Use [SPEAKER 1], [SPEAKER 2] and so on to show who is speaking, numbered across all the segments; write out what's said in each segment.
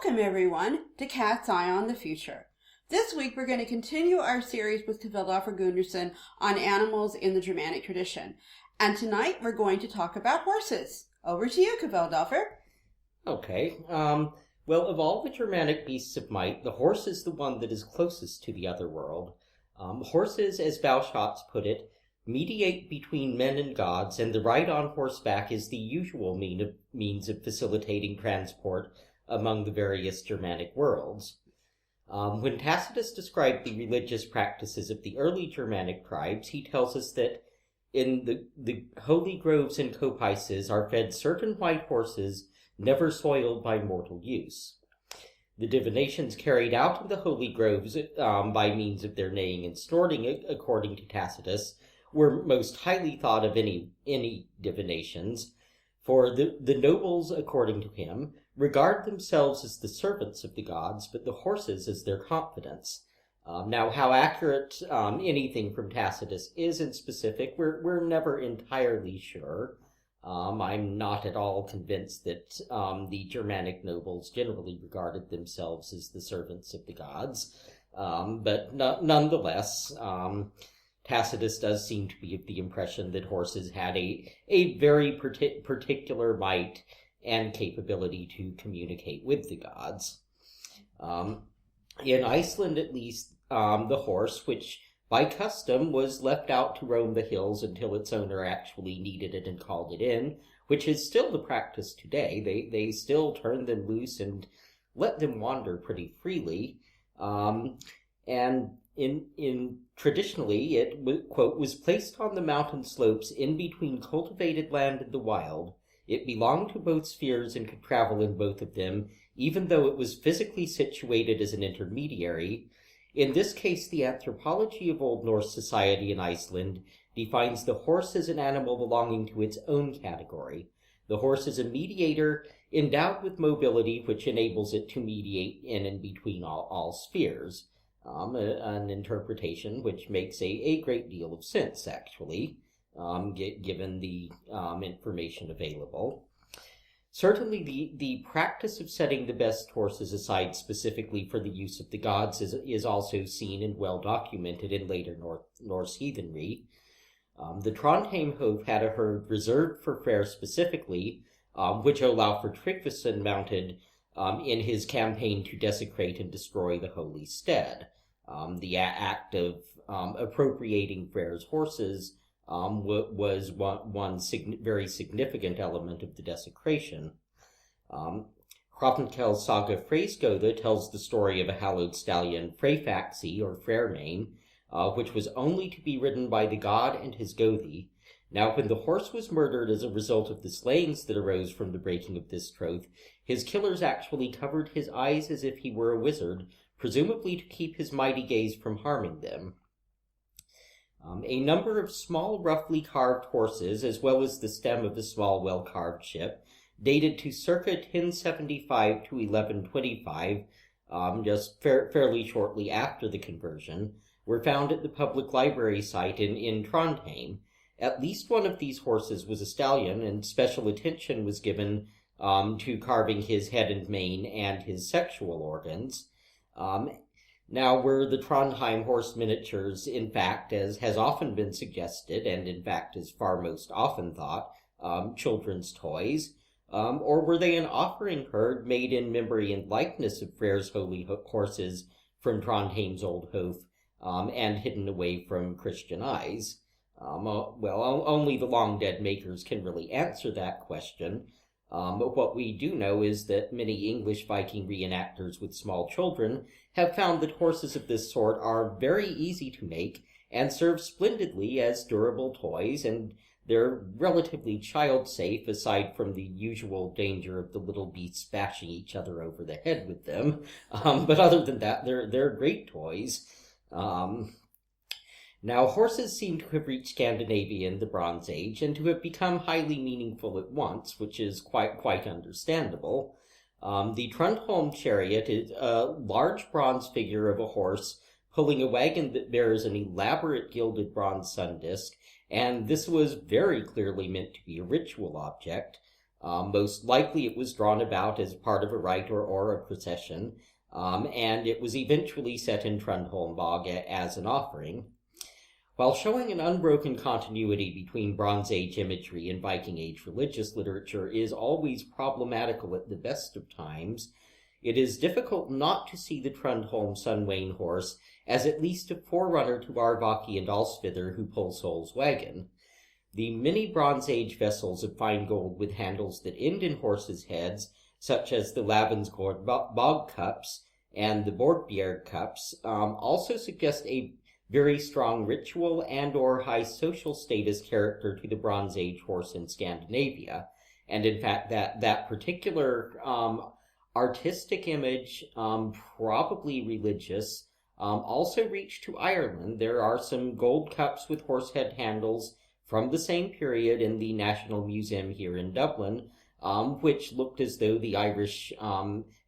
[SPEAKER 1] Welcome everyone to Cat's Eye on the Future. This week we're going to continue our series with Kvelduflr Gundarsson on animals in the Germanic tradition. And tonight we're going to talk about horses. Over to you, Kvelduflr.
[SPEAKER 2] Okay, well, of all the Germanic beasts of might, the horse is the one that is closest to the other world. Horses, as Balschatz put it, mediate between men and gods, and the ride on horseback is the usual means of facilitating transport among the various Germanic worlds. When Tacitus described the religious practices of the early Germanic tribes, he tells us that in the holy groves and coppices are fed certain white horses never soiled by mortal use. The divinations carried out in the holy groves by means of their neighing and snorting, according to Tacitus, were most highly thought of any divinations, for the nobles, according to him, regard themselves as the servants of the gods, but the horses as their confidants. Now, how accurate anything from Tacitus is in specific, we're never entirely sure. I'm not at all convinced that the Germanic nobles generally regarded themselves as the servants of the gods, but nonetheless, Tacitus does seem to be of the impression that horses had a very particular might and capability to communicate with the gods. In Iceland, at least, the horse, which by custom was left out to roam the hills until its owner actually needed it and called it in, which is still the practice today. They still turn them loose and let them wander pretty freely. And traditionally, it, quote, was placed on the mountain slopes in between cultivated land and the wild. It belonged to both spheres and could travel in both of them, even though it was physically situated as an intermediary. In this case, the anthropology of Old Norse society in Iceland defines the horse as an animal belonging to its own category. The horse is a mediator endowed with mobility, which enables it to mediate in and between all spheres. An interpretation which makes a great deal of sense, actually, given the information available. Certainly, the practice of setting the best horses aside specifically for the use of the gods is also seen and well documented in later Norse heathenry. The Trondheim Hof had a herd reserved for Freyr specifically, which Olafur Tryggvason mounted in his campaign to desecrate and destroy the holy stead. The act of appropriating Freyr's horses was one very significant element of the desecration. Hrafnkel's saga Freyskoda tells the story of a hallowed stallion, Freyfaxi, or Freyrmane, which was only to be ridden by the god and his gothi. Now, when the horse was murdered as a result of the slayings that arose from the breaking of this troth, his killers actually covered his eyes as if he were a wizard, presumably to keep his mighty gaze from harming them. A number of small, roughly carved horses, as well as the stem of a small, well-carved ship, dated to circa 1075 to 1125, just fairly shortly after the conversion, were found at the public library site in Trondheim. At least one of these horses was a stallion, and special attention was given to carving his head and mane and his sexual organs. Now, were the Trondheim horse miniatures, in fact, as has often been suggested, and in fact is far most often thought, children's toys, or were they an offering herd made in memory and likeness of Freyr's holy horses from Trondheim's old Hof, and hidden away from Christian eyes? Well, only the long-dead makers can really answer that question. But what we do know is that many English Viking reenactors with small children have found that horses of this sort are very easy to make and serve splendidly as durable toys, and they're relatively child-safe aside from the usual danger of the little beasts bashing each other over the head with them. But other than that, they're great toys. Now, horses seem to have reached Scandinavia in the Bronze Age and to have become highly meaningful at once, which is quite understandable. The Trundholm chariot is a large bronze figure of a horse pulling a wagon that bears an elaborate gilded bronze sun disk, and this was very clearly meant to be a ritual object. Most likely it was drawn about as part of a rite or a procession, and it was eventually set in Trundholm as an offering. While showing an unbroken continuity between Bronze Age imagery and Viking Age religious literature is always problematical at the best of times, it is difficult not to see the Trundholm Sunwain horse as at least a forerunner to our Vaki and Alsvidr who pull Sol's wagon. The many Bronze Age vessels of fine gold with handles that end in horses' heads, such as the Lavensgård bog cups and the Borgbjerg cups, also suggest a very strong ritual and or high social status character to the Bronze Age horse in Scandinavia. And in fact, that particular artistic image, probably religious, also reached to Ireland. There are some gold cups with horse head handles from the same period in the National Museum here in Dublin, which looked as though the Irish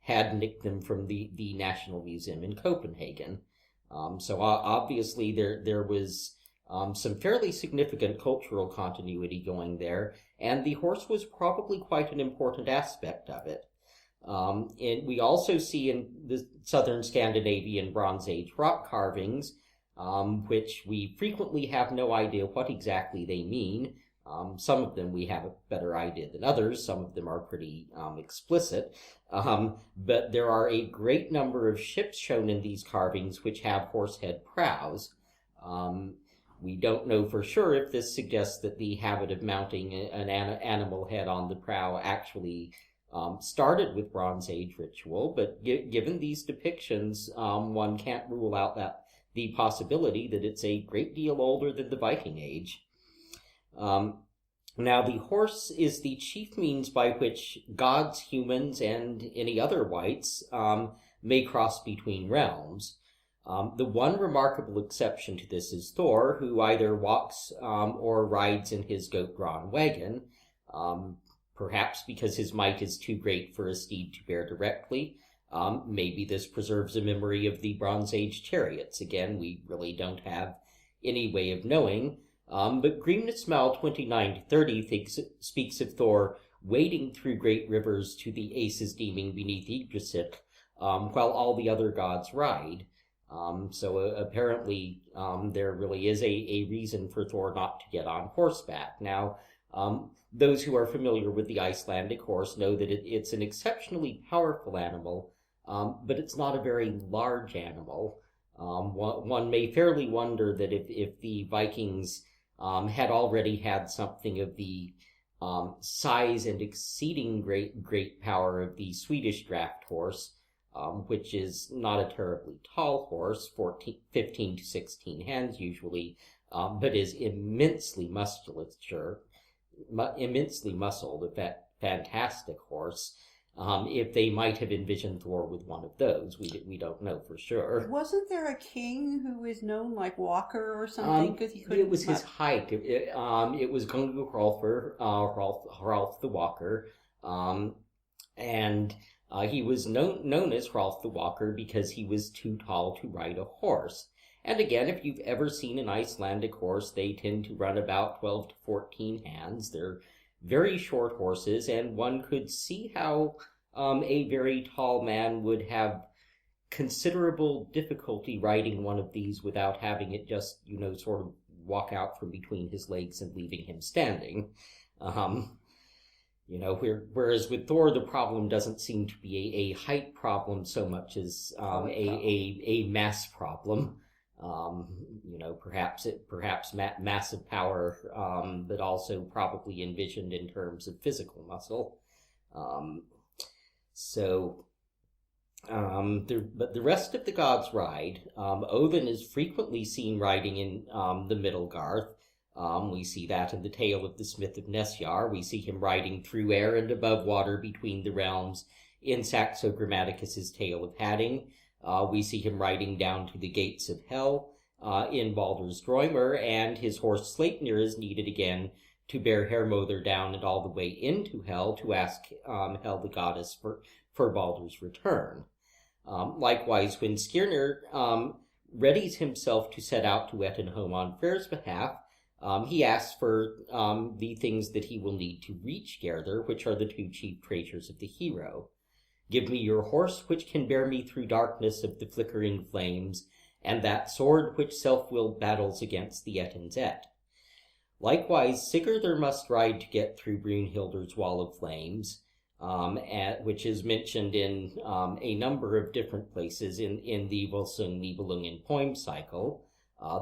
[SPEAKER 2] had nicked them from the National Museum in Copenhagen. So obviously there was some fairly significant cultural continuity going there, and the horse was probably quite an important aspect of it. And we also see in the southern Scandinavian Bronze Age rock carvings, which we frequently have no idea what exactly they mean. Some of them we have a better idea than others. Some of them are pretty explicit. But there are a great number of ships shown in these carvings which have horsehead prows. We don't know for sure if this suggests that the habit of mounting an animal head on the prow actually started with Bronze Age ritual, but given these depictions, one can't rule out that the possibility that it's a great deal older than the Viking Age. Now, the horse is the chief means by which gods, humans, and any other wights may cross between realms. The one remarkable exception to this is Thor, who either walks or rides in his goat-drawn wagon, perhaps because his might is too great for a steed to bear directly. Maybe this preserves a memory of the Bronze Age chariots. Again, we really don't have any way of knowing. But Grimnismal 29-30 speaks of Thor wading through great rivers to the Aces deeming beneath Yggdrasil, while all the other gods ride. So apparently there really is a reason for Thor not to get on horseback. Now, those who are familiar with the Icelandic horse know that it's an exceptionally powerful animal, but it's not a very large animal. One may fairly wonder that if the Vikings had already had something of the size and exceeding great power of the Swedish draft horse, which is not a terribly tall horse, 15 to 16 hands usually, but is immensely muscled, a fantastic horse. If they might have envisioned Thor with one of those, we don't know for sure.
[SPEAKER 1] Wasn't there a king who was known like Walker or something? Because he couldn't.
[SPEAKER 2] It was his height. It was Gundarsson, Hrolf the Walker, and he was known as Hrolf the Walker because he was too tall to ride a horse. And again, if you've ever seen an Icelandic horse, they tend to run about 12 to 14 hands. They're very short horses, and one could see how a very tall man would have considerable difficulty riding one of these without having it just, sort of walk out from between his legs and leaving him standing. Whereas with Thor, the problem doesn't seem to be a height problem so much as a mass problem. Perhaps massive power, but also probably envisioned in terms of physical muscle. But the rest of the gods ride. Odin is frequently seen riding in the Middlegarth. We see that in the tale of the Smith of Nesjar. We see him riding through air and above water between the realms in Saxo Grammaticus's tale of Hadding. We see him riding down to the gates of hell in Baldur's Droimer, and his horse Sleipnir is needed again to bear Hermodr down and all the way into hell to ask Hel the goddess for Baldur's return. Likewise, when Skirnir readies himself to set out to Ettenholm on Freyr's behalf, He asks for the things that he will need to reach Gerther, which are the two chief treasures of the hero. Give me your horse, which can bear me through darkness of the flickering flames, and that sword which self-willed battles against the Ettin's Et. Likewise, Sigurður must ride to get through Brunhilder's wall of flames, which is mentioned in a number of different places in the Volsung Nibelungen poem cycle.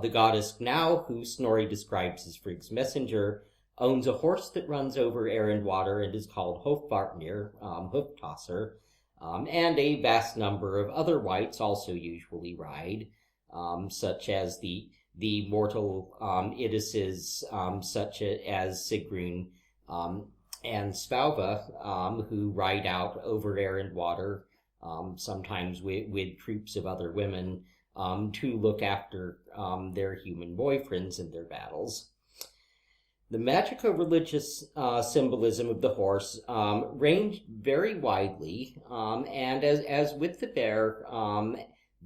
[SPEAKER 2] The goddess Gnaw, who Snorri describes as Frigg's messenger, owns a horse that runs over Erindwater and is called Hofvartnir, hoof-tosser, and a vast number of other wights also usually ride, such as the mortal Idises, such as Sigrun and Svalva, who ride out over Erindwater, sometimes with troops of other women, to look after their human boyfriends in their battles. The magico-religious symbolism of the horse ranged very widely, and as with the bear,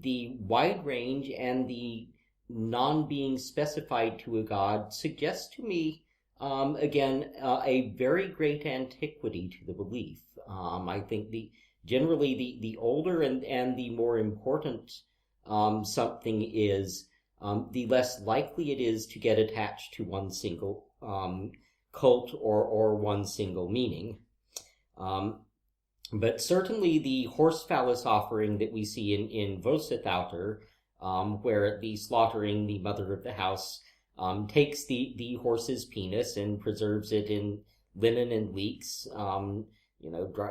[SPEAKER 2] the wide range and the non-being specified to a god suggests to me, again, a very great antiquity to the belief. I think generally the older and the more important something is, the less likely it is to get attached to one single cult or one single meaning. But certainly the horse phallus offering that we see in Vosethauter, where the slaughtering the mother of the house takes the horse's penis and preserves it in linen and leeks,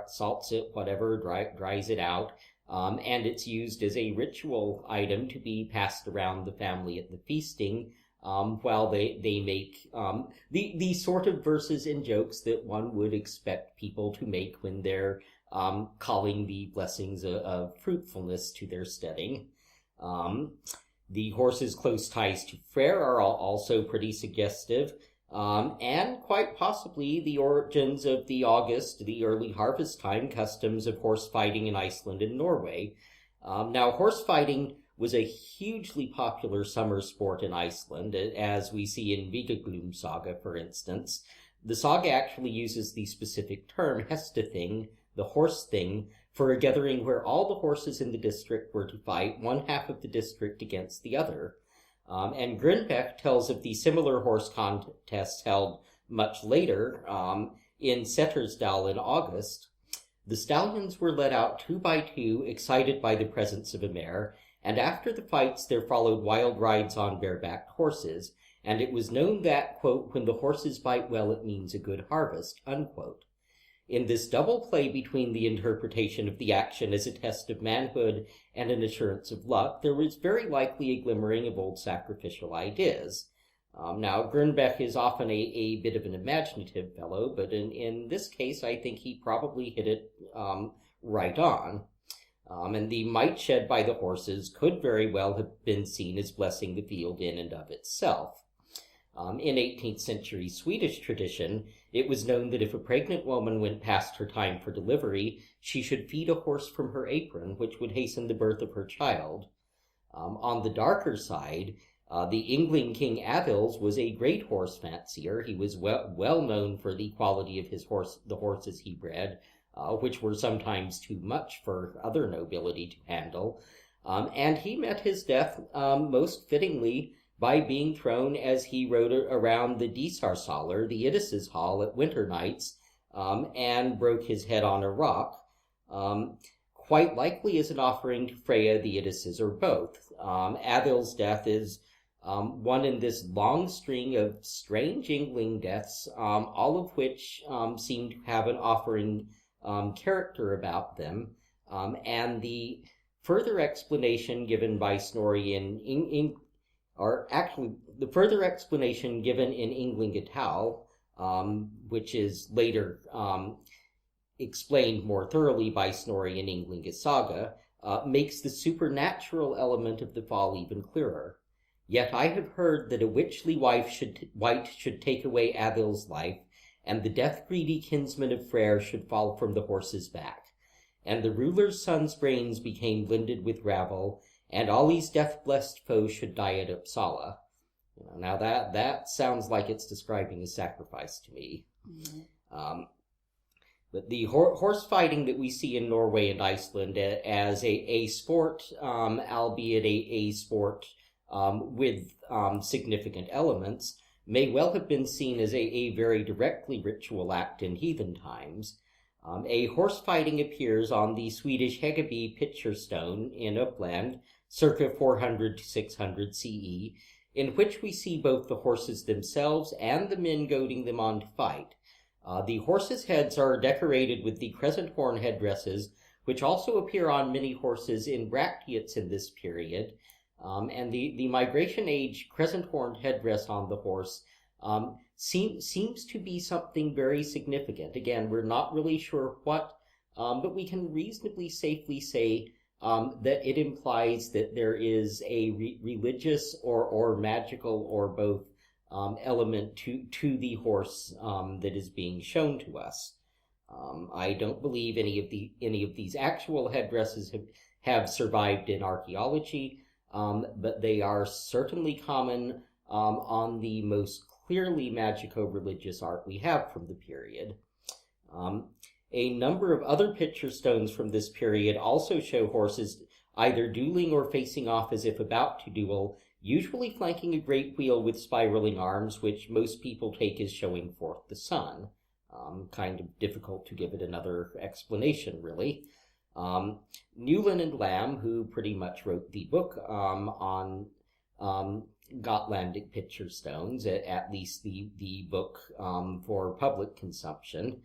[SPEAKER 2] salts it, whatever, dries it out, and it's used as a ritual item to be passed around the family at the feasting, while they make the sort of verses and jokes that one would expect people to make when they're calling the blessings of fruitfulness to their steading. The horse's close ties to Freyr are also pretty suggestive, and quite possibly the origins of the August, the early harvest time customs of horse fighting in Iceland and Norway. Now, horse fighting was a hugely popular summer sport in Iceland, as we see in Vígaglúm saga, for instance. The saga actually uses the specific term Hestathing, the horse thing, for a gathering where all the horses in the district were to fight one half of the district against the other. And Grünbeck tells of the similar horse contests held much later in Settersdal in August. The stallions were led out 2 by 2, excited by the presence of a mare, and after the fights there followed wild rides on barebacked horses, and it was known that, quote, when the horses bite well it means a good harvest, unquote. In this double play between the interpretation of the action as a test of manhood and an assurance of luck, there was very likely a glimmering of old sacrificial ideas. Now, Grünbeck is often a bit of an imaginative fellow, but in this case, I think he probably hit it right on. And the might shed by the horses could very well have been seen as blessing the field in and of itself. In 18th century Swedish tradition, it was known that if a pregnant woman went past her time for delivery, she should feed a horse from her apron, which would hasten the birth of her child. On the darker side, the Yngling King Avils was a great horse fancier. He was well known for the quality of the horses he bred, which were sometimes too much for other nobility to handle. And he met his death most fittingly by being thrown as he rode around the Dísarsalar, the Idises' hall, at winter nights, and broke his head on a rock, quite likely as an offering to Freya, the Idises, or both. Avil's death is one in this long string of strange Yngling deaths, all of which seem to have an offering character about them, and the further explanation given by Snorri the further explanation given in Ynglingatal, which is later explained more thoroughly by Snorri in Ynglinga Saga, makes the supernatural element of the fall even clearer. Yet I have heard that a witchly wight should take away Avil's life, and the death-greedy kinsman of Freyr should fall from the horse's back. And the ruler's son's brains became blended with gravel, and Ali's death-blessed foe should die at Uppsala. Now that sounds like it's describing a sacrifice to me.
[SPEAKER 1] Mm-hmm.
[SPEAKER 2] But the horse fighting that we see in Norway and Iceland as a sport, albeit a sport with significant elements, may well have been seen as a very directly ritual act in heathen times. A horse fighting appears on the Swedish Hegeby picture stone in Uppland, circa 400 to 600 CE, in which we see both the horses themselves and the men goading them on to fight. The horses' heads are decorated with the crescent horn headdresses, which also appear on many horses in bracteates in this period. And the migration age crescent horn headdress on the horse seems to be something very significant. Again, we're not really sure what, but we can reasonably safely say that it implies that there is a religious or magical or both element to the horse that is being shown to us. I don't believe any of these actual headdresses have survived in archaeology, but they are certainly common on the most clearly magico-religious art we have from the period. A number of other picture stones from this period also show horses either dueling or facing off as if about to duel, usually flanking a great wheel with spiraling arms, which most people take as showing forth the sun. Kind of difficult to give it another explanation, really. Newland and Lamb, who pretty much wrote the book on Gotlandic picture stones, at least the book for public consumption,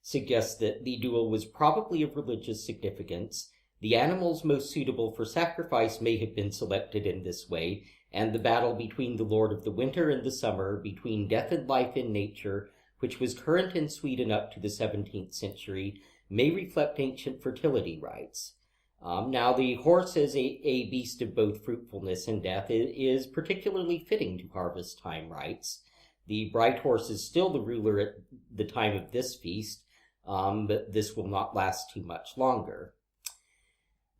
[SPEAKER 2] suggests that the duel was probably of religious significance. The animals most suitable for sacrifice may have been selected in this way, and the battle between the Lord of the Winter and the Summer, between death and life in nature, which was current in Sweden up to the 17th century, may reflect ancient fertility rites. Now, the horse as a beast of both fruitfulness and death is particularly fitting to harvest time rites. The bright horse is still the ruler at the time of this feast, but this will not last too much longer.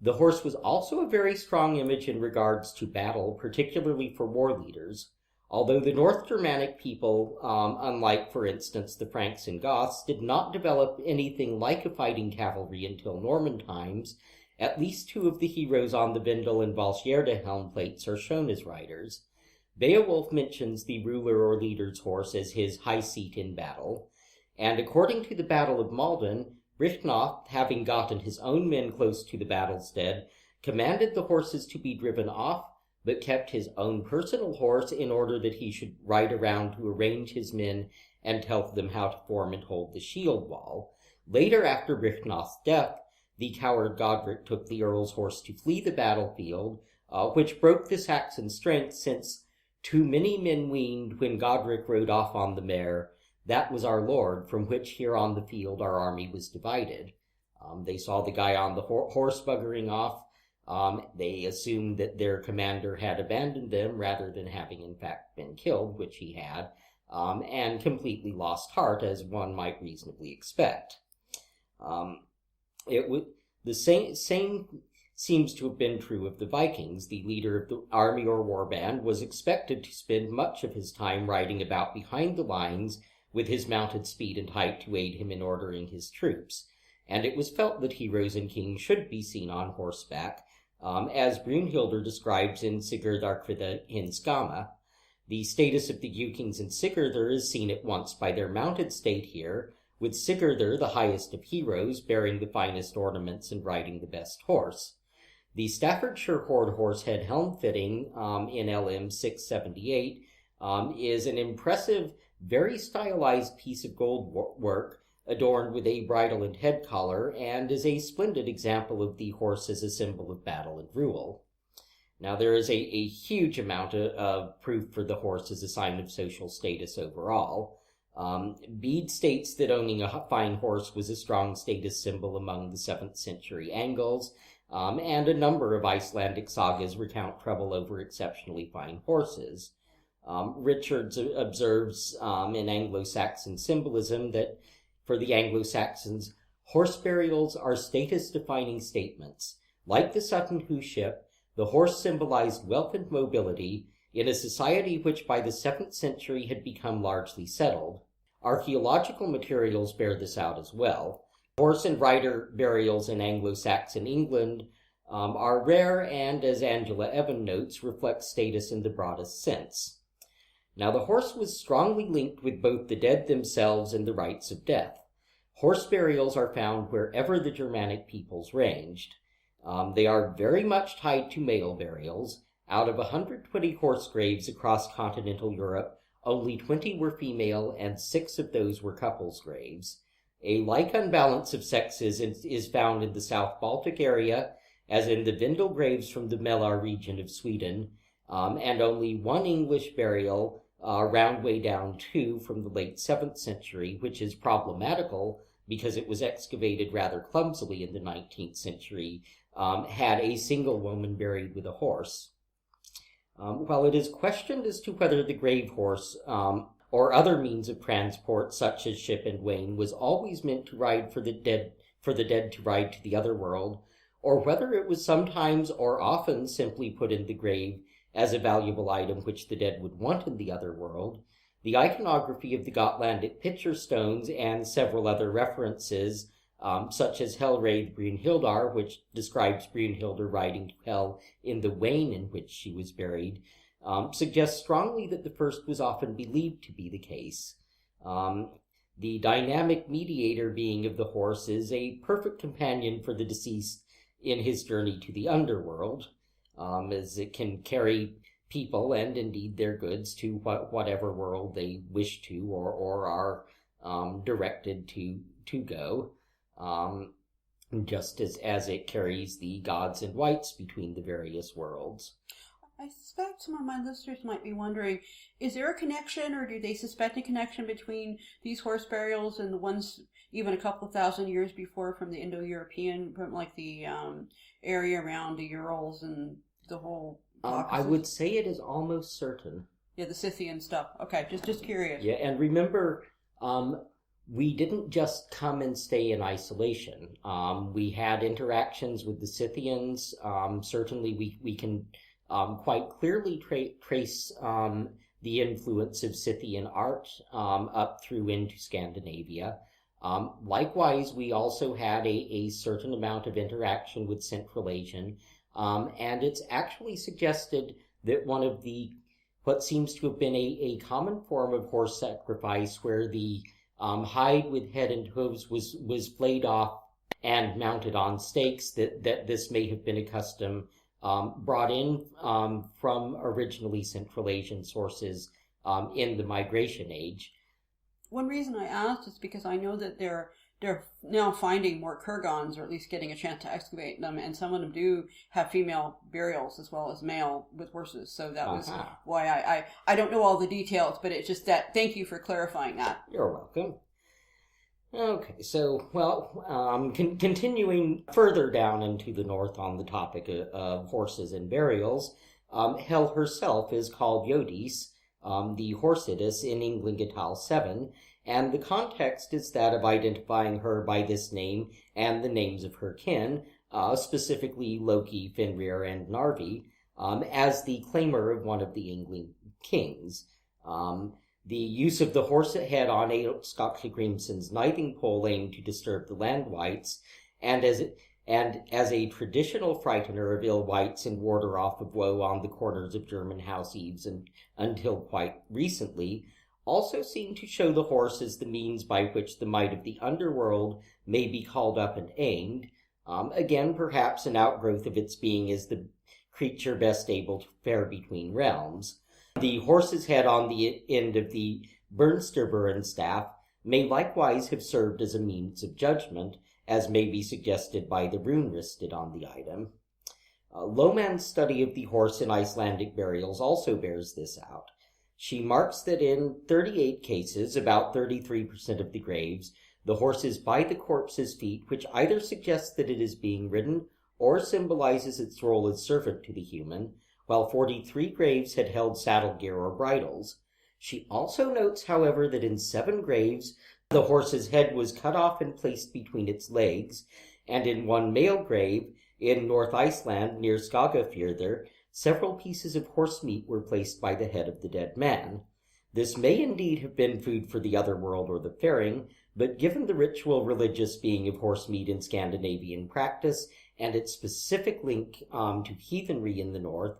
[SPEAKER 2] The horse was also a very strong image in regards to battle, particularly for war leaders. Although the North Germanic people, unlike, for instance, the Franks and Goths, did not develop anything like a fighting cavalry until Norman times, at least two of the heroes on the Vendel and Valsgärde helm plates are shown as riders. Beowulf mentions the ruler or leader's horse as his high seat in battle, and according to the Battle of Malden, Brychnoth, having gotten his own men close to the battlestead, commanded the horses to be driven off, but kept his own personal horse in order that he should ride around to arrange his men and tell them how to form and hold the shield wall. Later, after Brychnoth's death, the coward Godric took the earl's horse to flee the battlefield, which broke the Saxon strength, since too many men weened when Godric rode off on the mare, that was our lord, from which here on the field our army was divided. They saw the guy on the horse buggering off. They assumed that their commander had abandoned them rather than having in fact been killed, which he had, and completely lost heart, as one might reasonably expect. The same seems to have been true of the Vikings. The leader of the army or warband was expected to spend much of his time riding about behind the lines with his mounted speed and height to aid him in ordering his troops, and it was felt that heroes and kings should be seen on horseback, as Brunhilde describes in Sigurdarkvida in Skama. The status of the Vikings and Sigurdur is seen at once by their mounted state here, with Sigurdur, the highest of heroes, bearing the finest ornaments and riding the best horse. The Staffordshire Horde horsehead helm fitting in LM 678 is an impressive, very stylized piece of gold work adorned with a bridle and head collar, and is a splendid example of the horse as a symbol of battle and rule. Now, there is a huge amount of proof for the horse as a sign of social status overall. Bede states that owning a fine horse was a strong status symbol among the 7th century Angles, and a number of Icelandic sagas recount trouble over exceptionally fine horses. Richards observes in Anglo-Saxon symbolism that for the Anglo-Saxons, horse burials are status-defining statements. Like the Sutton Hoo ship, The horse symbolized wealth and mobility in a society which by the 7th century had become largely settled. Archaeological materials bear this out as well. Horse and rider burials in Anglo-Saxon England are rare and, as Angela Evan notes, reflect status in the broadest sense. Now, the horse was strongly linked with both the dead themselves and the rites of death. Horse burials are found wherever the Germanic peoples ranged. They are very much tied to male burials. Out of 120 horse graves across continental Europe, only 20 were female, and 6 of those were couples' graves. A like unbalance of sexes is found in the South Baltic area, as in the Vindel graves from the Mälar region of Sweden, and only one English burial, round way down 2 from the late 7th century, which is problematical because it was excavated rather clumsily in the 19th century, had a single woman buried with a horse. While it is questioned as to whether the grave horse or other means of transport, such as ship and wain, was always meant to ride for the dead to ride to the other world, or whether it was sometimes or often simply put in the grave as a valuable item which the dead would want in the other world, the iconography of the Gotlandic picture stones and several other references, such as Helraith Brunhildar, which describes Brunhildar riding to hell in the wain in which she was buried, suggests strongly that the first was often believed to be the case. The dynamic mediator being of the horse is a perfect companion for the deceased in his journey to the underworld, as it can carry people and indeed their goods to whatever world they wish to or are directed to go, just as it carries the gods and wights between the various worlds.
[SPEAKER 1] I suspect some of my listeners might be wondering, is there a connection, or do they suspect a connection between these horse burials and the ones even a couple of thousand years before from the Indo-European, from like the area around the Urals and the whole Caucasus?
[SPEAKER 2] I would say it is almost certain.
[SPEAKER 1] Yeah, the Scythian stuff. Okay, just curious.
[SPEAKER 2] Yeah, and remember, we didn't just come and stay in isolation. We had interactions with the Scythians. Certainly we can quite clearly trace the influence of Scythian art up through into Scandinavia. Likewise, we also had a certain amount of interaction with Central Asian, and it's actually suggested that one of what seems to have been a common form of horse sacrifice, where the hide with head and hooves was flayed off and mounted on stakes, that this may have been a custom brought in from originally Central Asian sources in the Migration Age.
[SPEAKER 1] One reason I asked is because I know that they're now finding more kurgans, or at least getting a chance to excavate them, and some of them do have female burials as well as male with horses. So that was why I don't know all the details, but it's just that. Thank you for clarifying that.
[SPEAKER 2] You're welcome. Okay, so, well, continuing further down into the north on the topic of horses and burials, Hel herself is called Yodis, the Horsidus in Englingatal 7, and the context is that of identifying her by this name and the names of her kin, specifically Loki, Fenrir, and Narvi, as the claimer of one of the Yngling kings. The use of the horse head on Eilert Skaklegrimsson's knithing pole aimed to disturb the land wights, and as a traditional frightener of ill wights and warder off of woe on the corners of German house eaves until quite recently, also seem to show the horse as the means by which the might of the underworld may be called up and aimed, again perhaps an outgrowth of its being as the creature best able to fare between realms. The horse's head on the end of the Bernsterburen staff may likewise have served as a means of judgment, as may be suggested by the rune wristed on the item. Lohmann's study of the horse in Icelandic burials also bears this out. She marks that in 38 cases, about 33% of the graves, the horse is by the corpse's feet, which either suggests that it is being ridden or symbolizes its role as servant to the human, while 43 graves had held saddle gear or bridles. She also notes, however, that in 7 graves the horse's head was cut off and placed between its legs, and in one male grave In North Iceland, near Skagafjörður, several pieces of horse meat were placed by the head of the dead man. This may indeed have been food for the other world or the faring, but given the ritual religious being of horse meat in Scandinavian practice and its specific link to heathenry in the north,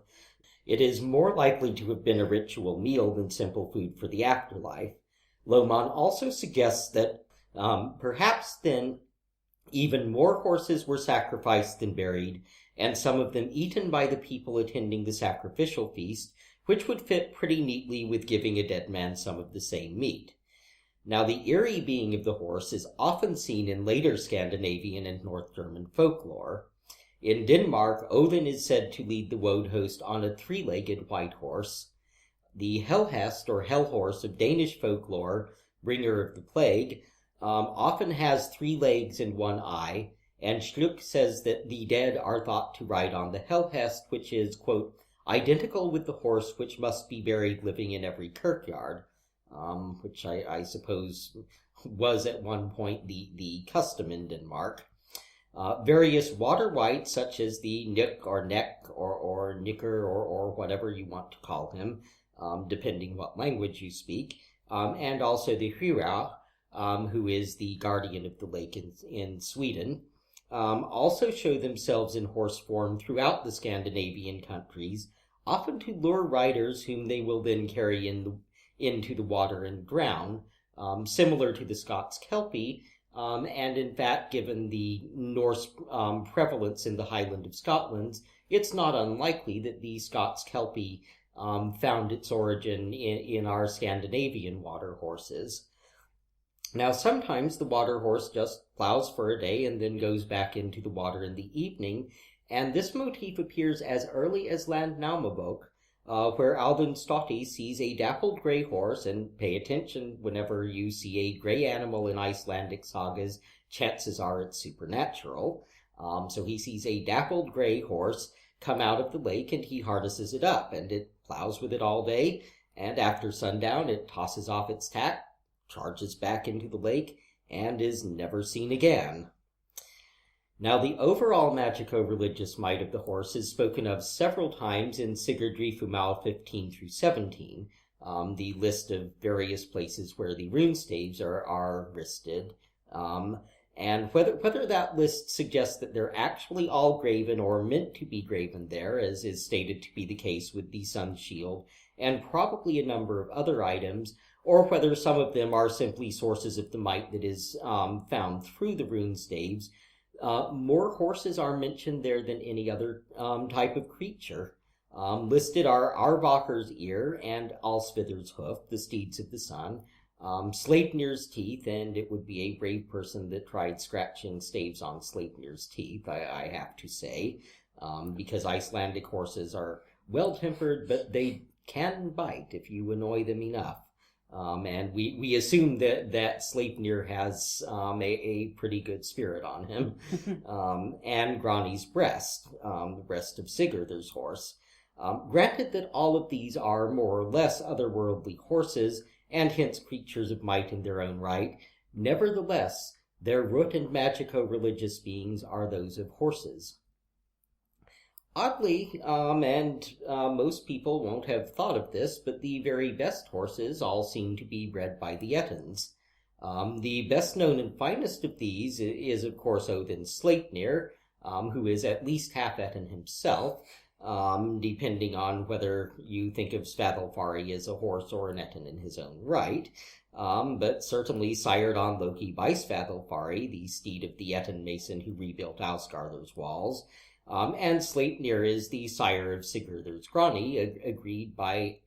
[SPEAKER 2] it is more likely to have been a ritual meal than simple food for the afterlife. Lohmann also suggests that perhaps then even more horses were sacrificed than buried, and some of them eaten by the people attending the sacrificial feast, which would fit pretty neatly with giving a dead man some of the same meat. Now, the eerie being of the horse is often seen in later Scandinavian and North German folklore. In Denmark, Odin is said to lead the woad host on a three-legged white horse. The Helhest, or Hell Horse, of Danish folklore, bringer of the plague, often has 3 legs and 1 eye, and Schluck says that the dead are thought to ride on the Helhest, which is, quote, identical with the horse which must be buried living in every kirkyard, which I suppose was at one point the custom in Denmark. Various water wights, such as the Nyk or Neck or Nicker or whatever you want to call him, depending what language you speak, and also the Hyra, who is the guardian of the lake in Sweden, also show themselves in horse form throughout the Scandinavian countries, often to lure riders whom they will then carry into the water and drown, similar to the Scots Kelpie, and in fact, given the Norse prevalence in the Highland of Scotland, it's not unlikely that the Scots Kelpie found its origin in our Scandinavian water horses. Now, sometimes the water horse just plows for a day and then goes back into the water in the evening, and this motif appears as early as Landnámabók, where Alvin Stotty sees a dappled gray horse, and pay attention whenever you see a gray animal in Icelandic sagas, chances are it's supernatural. So he sees a dappled gray horse come out of the lake, and he harnesses it up, and it plows with it all day, and after sundown it tosses off its tack, charges back into the lake, and is never seen again. Now, the overall magico-religious might of the horse is spoken of several times in Sigurdrifumal 15 through 17, the list of various places where the rune staves are listed, and whether that list suggests that they're actually all graven or meant to be graven there, as is stated to be the case with the sun shield, and probably a number of other items, or whether some of them are simply sources of the might that is found through the rune staves. More horses are mentioned there than any other type of creature. Listed are Arvakar's ear and Alsvidr's hoof, the steeds of the sun, Sleipnir's teeth, and it would be a brave person that tried scratching staves on Sleipnir's teeth, I have to say, because Icelandic horses are well-tempered, but they can bite if you annoy them enough. And we assume that Sleipnir has a pretty good spirit on him. And Grani's breast, the breast of Sigurd's horse. Granted that all of these are more or less otherworldly horses, and hence creatures of might in their own right, nevertheless, their root and magico-religious beings are those of horses. Oddly, most people won't have thought of this, but the very best horses all seem to be bred by the Ettins. The best known and finest of these is, of course, Odin's Sleipnir, who is at least half Ettin himself, depending on whether you think of Svaðilfari as a horse or an Ettin in his own right, but certainly sired on Loki by Svaðilfari, the steed of the Ettin mason who rebuilt Ásgarðr's walls. And Sleipnir is the sire of Sigurd's Grani, agreed by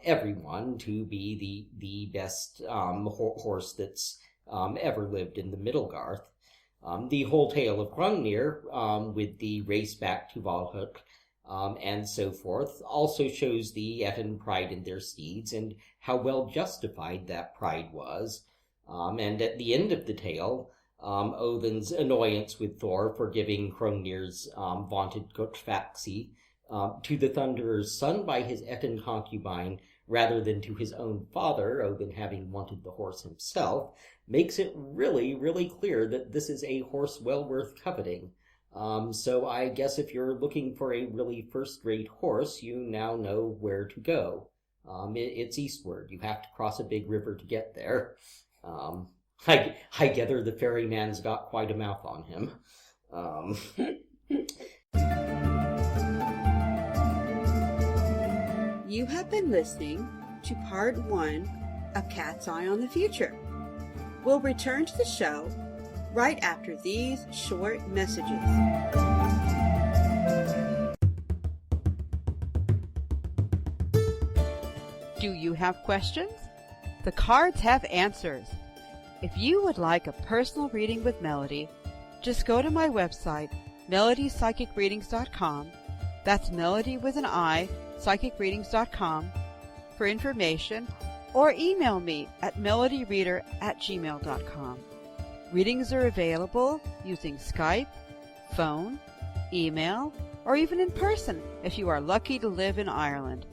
[SPEAKER 2] everyone to be the best horse that's ever lived in the Middlegarth. The whole tale of Hrungnir, with the race back to Valhalla, and so forth, also shows the Ettin pride in their steeds and how well justified that pride was. And at the end of the tale, Odin's annoyance with Thor for giving Hrungnir's vaunted Gutfaxi to the Thunderer's son by his Ettin concubine rather than to his own father, Odin having wanted the horse himself, makes it really, really clear that this is a horse well worth coveting. So I guess if you're looking for a really first-rate horse, you now know where to go. It's eastward. You have to cross a big river to get there. I gather the ferryman's got quite a mouth on him.
[SPEAKER 1] You have been listening to part 1 of Cat's Eye on the Future. We'll return to the show right after these short messages. Do you have questions? The cards have answers. If you would like a personal reading with Melody, just go to my website, melodipsychicreadings.com. That's Melody with an I, psychicreadings.com for information, or email me at melodyreader@gmail.com. Readings are available using Skype, phone, email, or even in person if you are lucky to live in Ireland.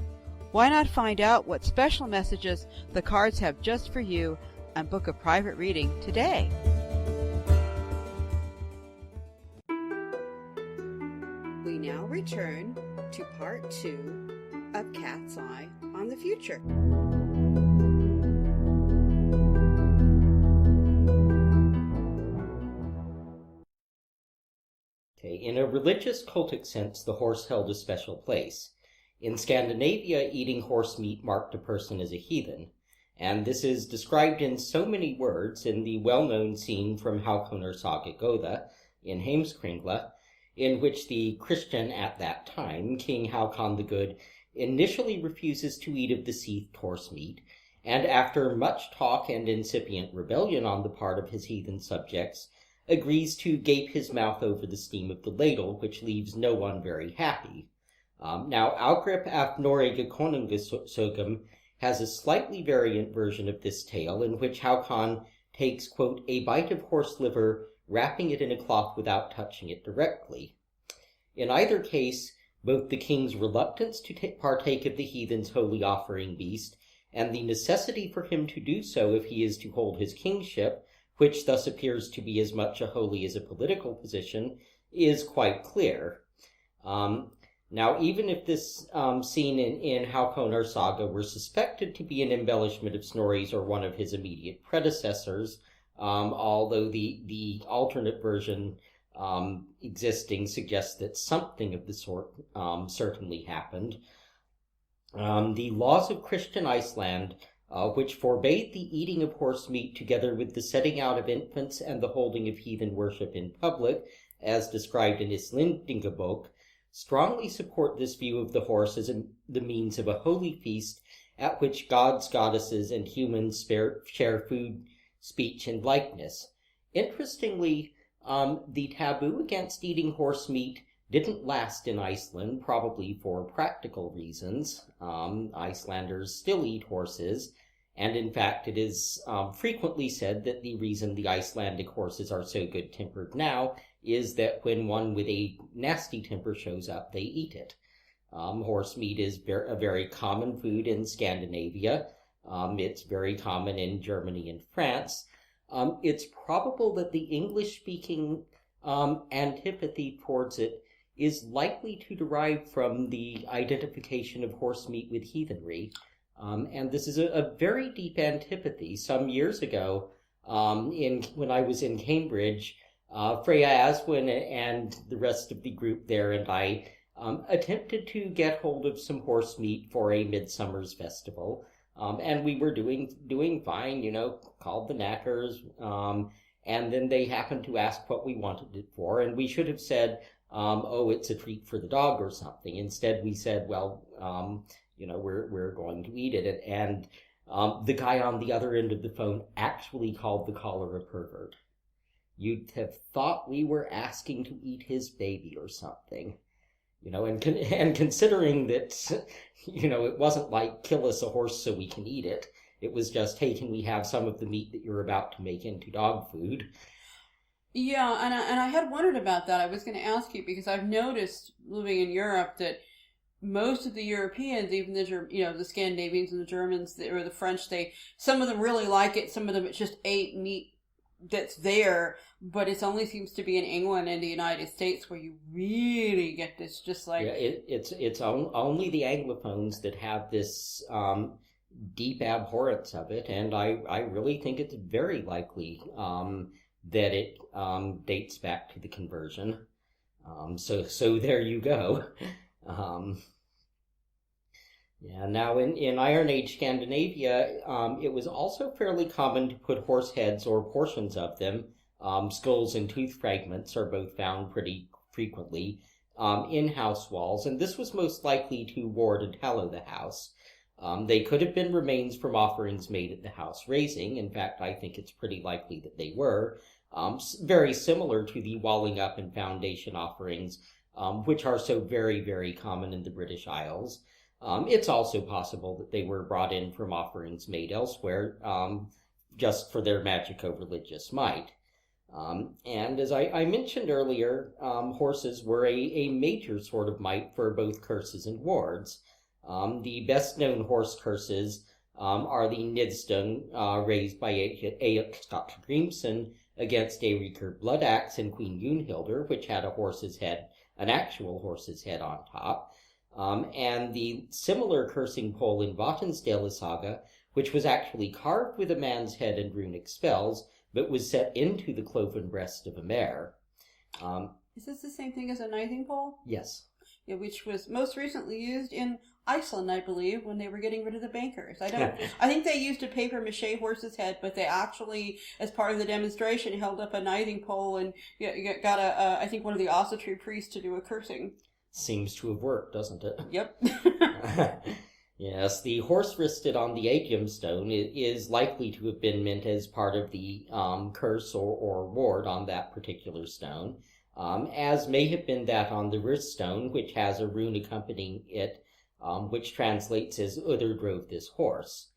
[SPEAKER 1] Why not find out what special messages the cards have just for you and book a private reading today? We now return to part 2 of Cat's Eye on the Future.
[SPEAKER 2] Okay, in a religious cultic sense, the horse held a special place. In Scandinavia, eating horse meat marked a person as a heathen, and this is described in so many words in the well-known scene from Haukonar Saga Goda in Heimskringla, in which the Christian at that time, King Haukon the Good, initially refuses to eat of the seethed horse meat, and after much talk and incipient rebellion on the part of his heathen subjects, agrees to gape his mouth over the steam of the ladle, which leaves no one very happy. Now, Algrip af Norge Konungasögum has a slightly variant version of this tale in which Haukon takes, quote, a bite of horse liver, wrapping it in a cloth without touching it directly. In either case, both the king's reluctance to partake of the heathen's holy offering beast and the necessity for him to do so if he is to hold his kingship, which thus appears to be as much a holy as a political position, is quite clear. Now, even if this scene in Haukonar Saga were suspected to be an embellishment of Snorri's or one of his immediate predecessors, although the alternate version existing suggests that something of the sort certainly happened, the laws of Christian Iceland, which forbade the eating of horse meat together with the setting out of infants and the holding of heathen worship in public, as described in Islendingabok, strongly support this view of the horse as the means of a holy feast at which gods, goddesses, and humans share food, speech, and likeness. Interestingly, the taboo against eating horse meat didn't last in Iceland, probably for practical reasons. Icelanders still eat horses, and in fact it is frequently said that the reason the Icelandic horses are so good-tempered now is that when one with a nasty temper shows up, they eat it. Horse meat is a very common food in Scandinavia. It's very common in Germany and France. It's probable that the English-speaking antipathy towards it is likely to derive from the identification of horse meat with heathenry. And this is a very deep antipathy. Some years ago, when I was in Cambridge, Freya Aswin and the rest of the group there and I attempted to get hold of some horse meat for a midsummer's festival. And we were doing fine, called the knackers. And then they happened to ask what we wanted it for. And we should have said, oh, it's a treat for the dog or something. Instead, we said, well, we're going to eat it. And the guy on the other end of the phone actually called the caller a pervert. You'd have thought we were asking to eat his baby or something. And considering that, it wasn't like kill us a horse so we can eat it. It was just, hey, can we have some of the meat that you're about to make into dog food?
[SPEAKER 1] Yeah, and I had wondered about that. I was going to ask you because I've noticed living in Europe that most of the Europeans, even the Scandinavians and the Germans or the French, some of them really like it. Some of them it's just ate meat that's there, but it only seems to be in England and the United States where you really get this, just like...
[SPEAKER 2] Yeah, it's only the Anglophones that have this deep abhorrence of it, and I really think it's very likely that it dates back to the conversion. So there you go. Yeah, now in Iron Age Scandinavia, it was also fairly common to put horse heads or portions of them, skulls and tooth fragments are both found pretty frequently, in house walls, and this was most likely to ward and hallow the house. They could have been remains from offerings made at the house raising. In fact, I think it's pretty likely that they were, very similar to the walling up and foundation offerings, which are so very, very common in the British Isles. It's also possible that they were brought in from offerings made elsewhere, just for their magico-religious might. And as I mentioned earlier, horses were a major sort of might for both curses and wards. The best-known horse curses are the Nidstone, raised by Eik Skotgrimson against Eirikur Bloodaxe and Queen Gunhildr, which had an actual horse's head on top. And the similar cursing pole in Vatnsdale Saga, which was actually carved with a man's head and runic spells, but was set into the cloven breast of a mare.
[SPEAKER 1] Is this the same thing as a knithing pole?
[SPEAKER 2] Yes.
[SPEAKER 1] Yeah, which was most recently used in Iceland, I believe, when they were getting rid of the bankers. I think they used a paper mache horse's head, but they actually, as part of the demonstration, held up a knithing pole and got I think one of the ossuary priests to do a cursing.
[SPEAKER 2] Seems to have worked, doesn't it?
[SPEAKER 1] Yep.
[SPEAKER 2] Yes, the horse wristed on the Agium stone is likely to have been meant as part of the curse or ward on that particular stone, as may have been that on the wrist stone, which has a rune accompanying it, which translates as Uther drove this horse.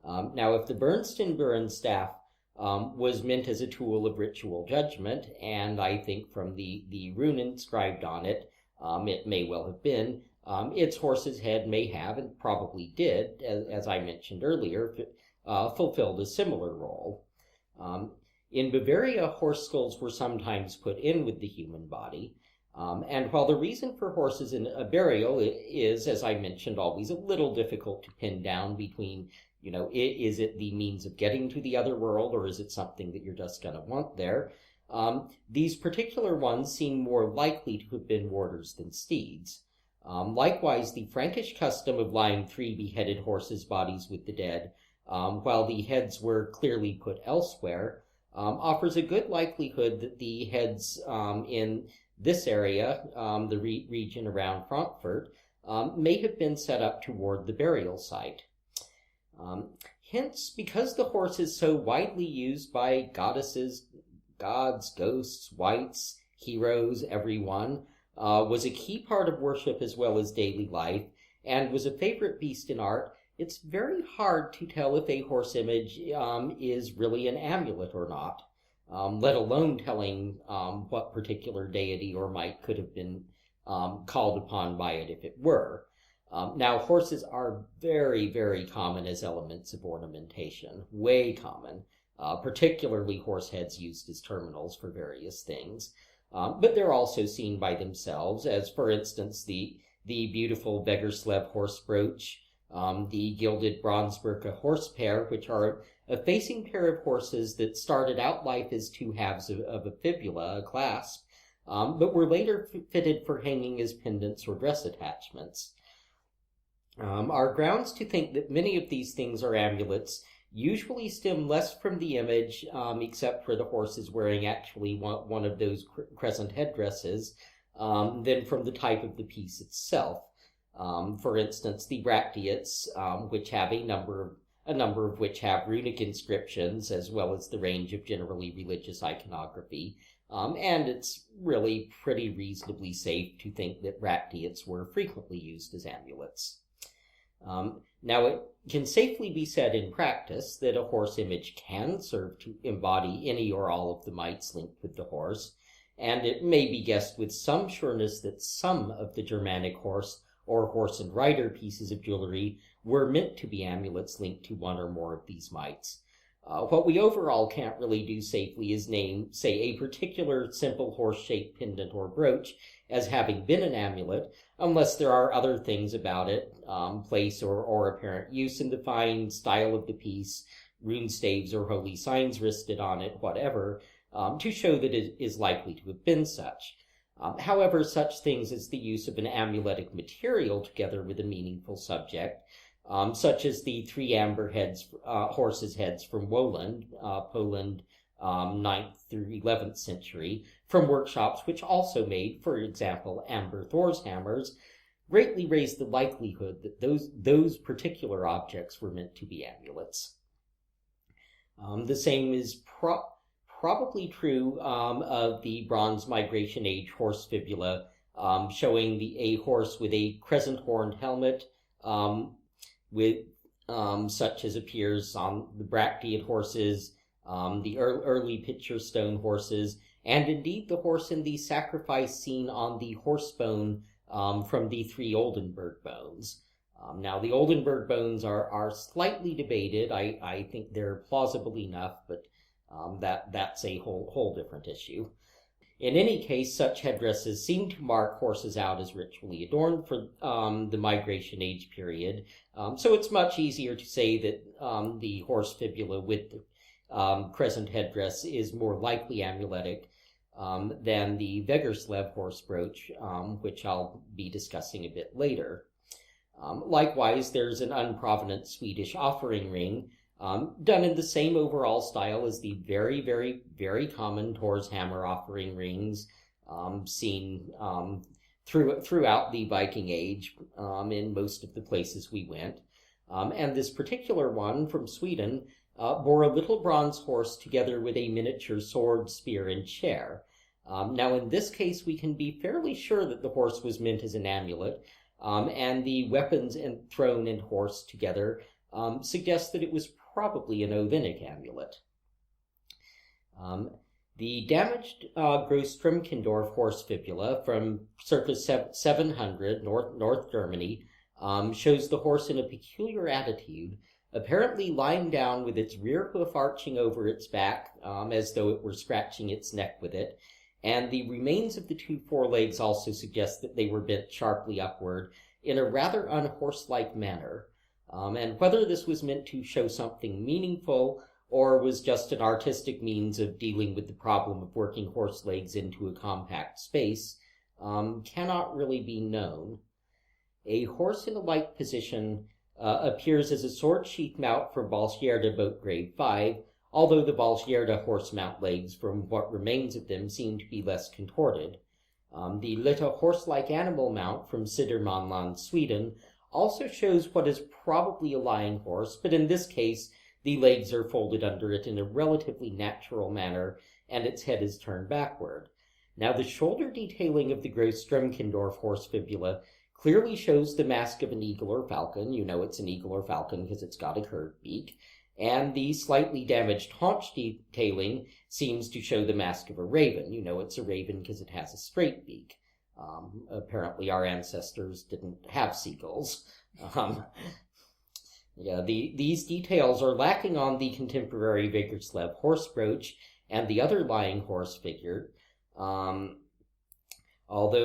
[SPEAKER 2] Now, if the Bernstenburen staff was meant as a tool of ritual judgment, and I think from the rune inscribed on it, it may well have been, its horse's head may have, and probably did, as I mentioned earlier, fulfilled a similar role. In Bavaria, horse skulls were sometimes put in with the human body, and while the reason for horses in a burial is, as I mentioned, always a little difficult to pin down between, is it the means of getting to the other world, or is it something that you're just going to want there? These particular ones seem more likely to have been warders than steeds. Likewise, the Frankish custom of lying 3 beheaded horses' bodies with the dead, while the heads were clearly put elsewhere, offers a good likelihood that the heads in this area, the region around Frankfurt, may have been set up toward the burial site. Hence, because the horse is so widely used by goddesses, gods, ghosts, wights, heroes, everyone, was a key part of worship as well as daily life, and was a favorite beast in art, it's very hard to tell if a horse image is really an amulet or not, let alone telling what particular deity or might could have been called upon by it if it were. Now, horses are very, very common as elements of ornamentation, way common, particularly horse heads used as terminals for various things. But they're also seen by themselves, as, for instance, the beautiful Vegerslev horse brooch, the gilded Bronsberka horse pair, which are a facing pair of horses that started out life as 2 halves of a fibula, a clasp, but were later fitted for hanging as pendants or dress attachments. Our grounds to think that many of these things are amulets usually stem less from the image, except for the horses wearing actually one of those crescent headdresses, than from the type of the piece itself. For instance, the bracteates, which have a number of which have runic inscriptions, as well as the range of generally religious iconography, and it's really pretty reasonably safe to think that bracteates were frequently used as amulets. Now, it can safely be said in practice that a horse image can serve to embody any or all of the mights linked with the horse, and it may be guessed with some sureness that some of the Germanic horse or horse and rider pieces of jewelry were meant to be amulets linked to one or more of these mights. What we overall can't really do safely is name, say, a particular simple horse-shaped pendant or brooch as having been an amulet, unless there are other things about it, place or apparent use in the fine style of the piece, rune staves or holy signs rested on it, whatever, to show that it is likely to have been such. However, such things as the use of an amuletic material together with a meaningful subject, such as the 3 amber horses' heads from Woland, Poland, 9th through 11th century, from workshops which also made, for example, amber Thor's hammers, greatly raised the likelihood that those particular objects were meant to be amulets. The same is probably true of the Bronze Migration Age horse fibula, showing a horse with a crescent-horned helmet, with such as appears on the Bracteid horses, the early picture stone horses, and indeed the horse in the sacrifice scene on the horse bone from the 3 Oldenburg bones. Now, the Oldenburg bones are slightly debated. I think they're plausible enough, but that's a whole different issue. In any case, such headdresses seem to mark horses out as ritually adorned for the Migration Age period, so it's much easier to say that the horse fibula with the crescent headdress is more likely amuletic than the Vegerslev horse brooch, which I'll be discussing a bit later. Likewise, there's an unprovenant Swedish offering ring, done in the same overall style as the very, very, very common Thor's hammer offering rings seen throughout the Viking Age in most of the places we went. And this particular one from Sweden bore a little bronze horse together with a miniature sword, spear, and chair. Now, in this case, we can be fairly sure that the horse was meant as an amulet, and the weapons and throne and horse together suggest that it was probably an Ovinic amulet. The damaged Groß-Stremkendorf horse fibula from circa 700 North Germany shows the horse in a peculiar attitude, apparently lying down with its rear hoof arching over its back as though it were scratching its neck with it, and the remains of the 2 forelegs also suggest that they were bent sharply upward in a rather unhorse-like manner. And whether this was meant to show something meaningful or was just an artistic means of dealing with the problem of working horse legs into a compact space cannot really be known. A horse in a like position appears as a sword sheath mount for Valsgärde boat grade 5, although the Valsgärde horse mount legs, from what remains of them, seem to be less contorted. The little horse-like animal mount from Södermanland, Sweden, also shows what is probably a lying horse, but in this case, the legs are folded under it in a relatively natural manner, and its head is turned backward. Now, the shoulder detailing of the Groß-Stremkendorf horse fibula clearly shows the mask of an eagle or falcon. You know it's an eagle or falcon because it's got a curved beak. And the slightly damaged haunch detailing seems to show the mask of a raven. You know it's a raven because it has a straight beak. Apparently our ancestors didn't have seagulls. These details are lacking on the contemporary Vegerslev horse brooch and the other lying horse figure. Although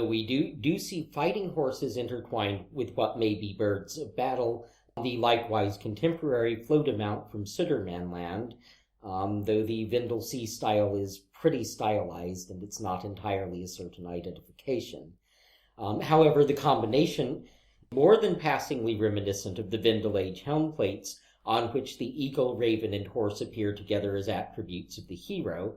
[SPEAKER 2] we do see fighting horses intertwined with what may be birds of battle, the likewise contemporary float mount from Södermanland, though the Wendelsee style is pretty stylized and it's not entirely a certain identification. However, the combination, more than passingly reminiscent of the Wendel Age helm plates, on which the eagle, raven, and horse appear together as attributes of the hero,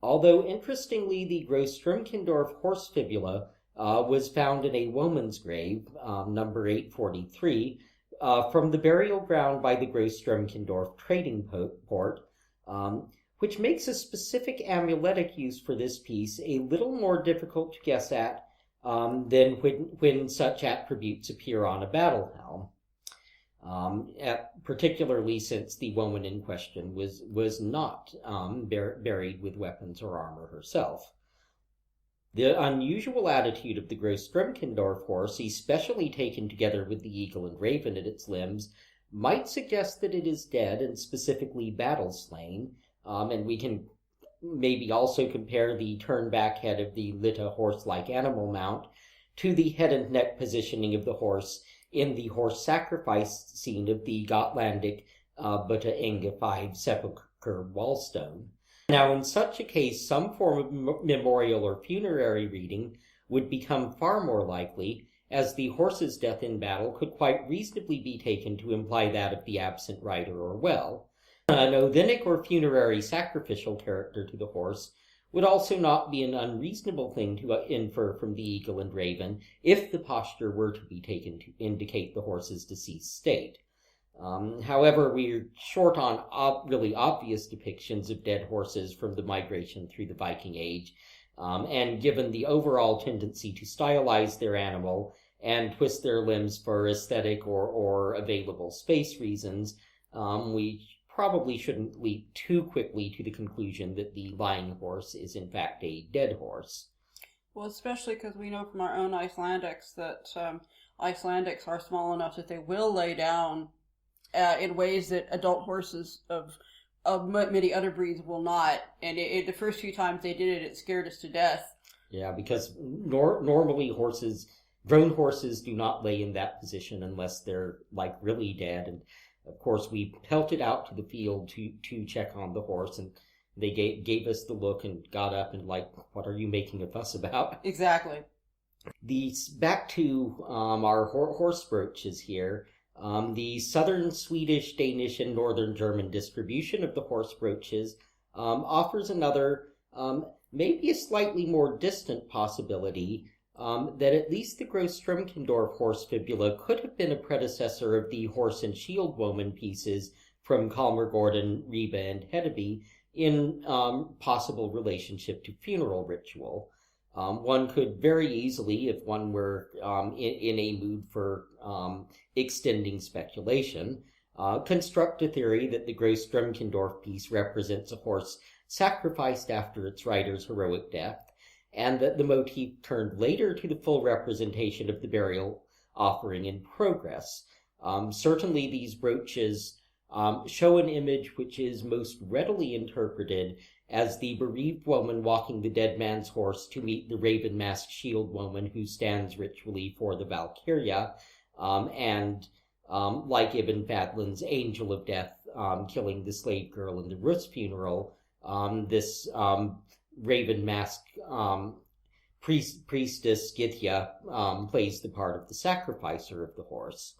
[SPEAKER 2] although interestingly the Groß-Stremkendorf horse fibula was found in a woman's grave, number 843, from the burial ground by the Groß-Stremkendorf trading port, which makes a specific amuletic use for this piece a little more difficult to guess at than when such attributes appear on a battle helm, particularly since the woman in question was not buried with weapons or armor herself. The unusual attitude of the Groß-Stremkendorf horse, especially taken together with the eagle and raven at its limbs, might suggest that it is dead and specifically battle slain, and we can maybe also compare the turn-back head of the Litta horse-like animal mount to the head and neck positioning of the horse in the horse sacrifice scene of the Gotlandic Butta Inga 5 sepulchre wallstone. Now, in such a case, some form of memorial or funerary reading would become far more likely, as the horse's death in battle could quite reasonably be taken to imply that of the absent rider or well. An othenic or funerary sacrificial character to the horse would also not be an unreasonable thing to infer from the eagle and raven if the posture were to be taken to indicate the horse's deceased state. However, we're short on really obvious depictions of dead horses from the migration through the Viking Age, and given the overall tendency to stylize their animal and twist their limbs for aesthetic or available space reasons, we probably shouldn't leap too quickly to the conclusion that the lying horse is in fact a dead horse.
[SPEAKER 1] Well, especially because we know from our own Icelandics that Icelandics are small enough that they will lay down in ways that adult horses of many other breeds will not. And the first few times they did it, it scared us to death.
[SPEAKER 2] Yeah, because normally grown horses do not lay in that position unless they're like really dead. And of course, we pelted out to the field to check on the horse, and they gave us the look and got up and like, what are you making a fuss about?
[SPEAKER 1] Exactly.
[SPEAKER 2] Back to our horse brooches here. The southern Swedish, Danish, and northern German distribution of the horse brooches offers another, maybe a slightly more distant possibility that at least the Gross-Strumkendorf horse fibula could have been a predecessor of the horse and shield woman pieces from Kalmargården, Reba, and Hedeby in possible relationship to funeral ritual. One could very easily, if one were in a mood for extending speculation, construct a theory that the Gross-Strumkendorf piece represents a horse sacrificed after its rider's heroic death, and that the motif turned later to the full representation of the burial offering in progress. Certainly these brooches show an image which is most readily interpreted as the bereaved woman walking the dead man's horse to meet the raven-masked shield woman who stands ritually for the Valkyria, and like Ibn Fadlan's Angel of Death killing the slave girl in the Rus funeral, this raven-masked priestess Githya plays the part of the sacrificer of the horse.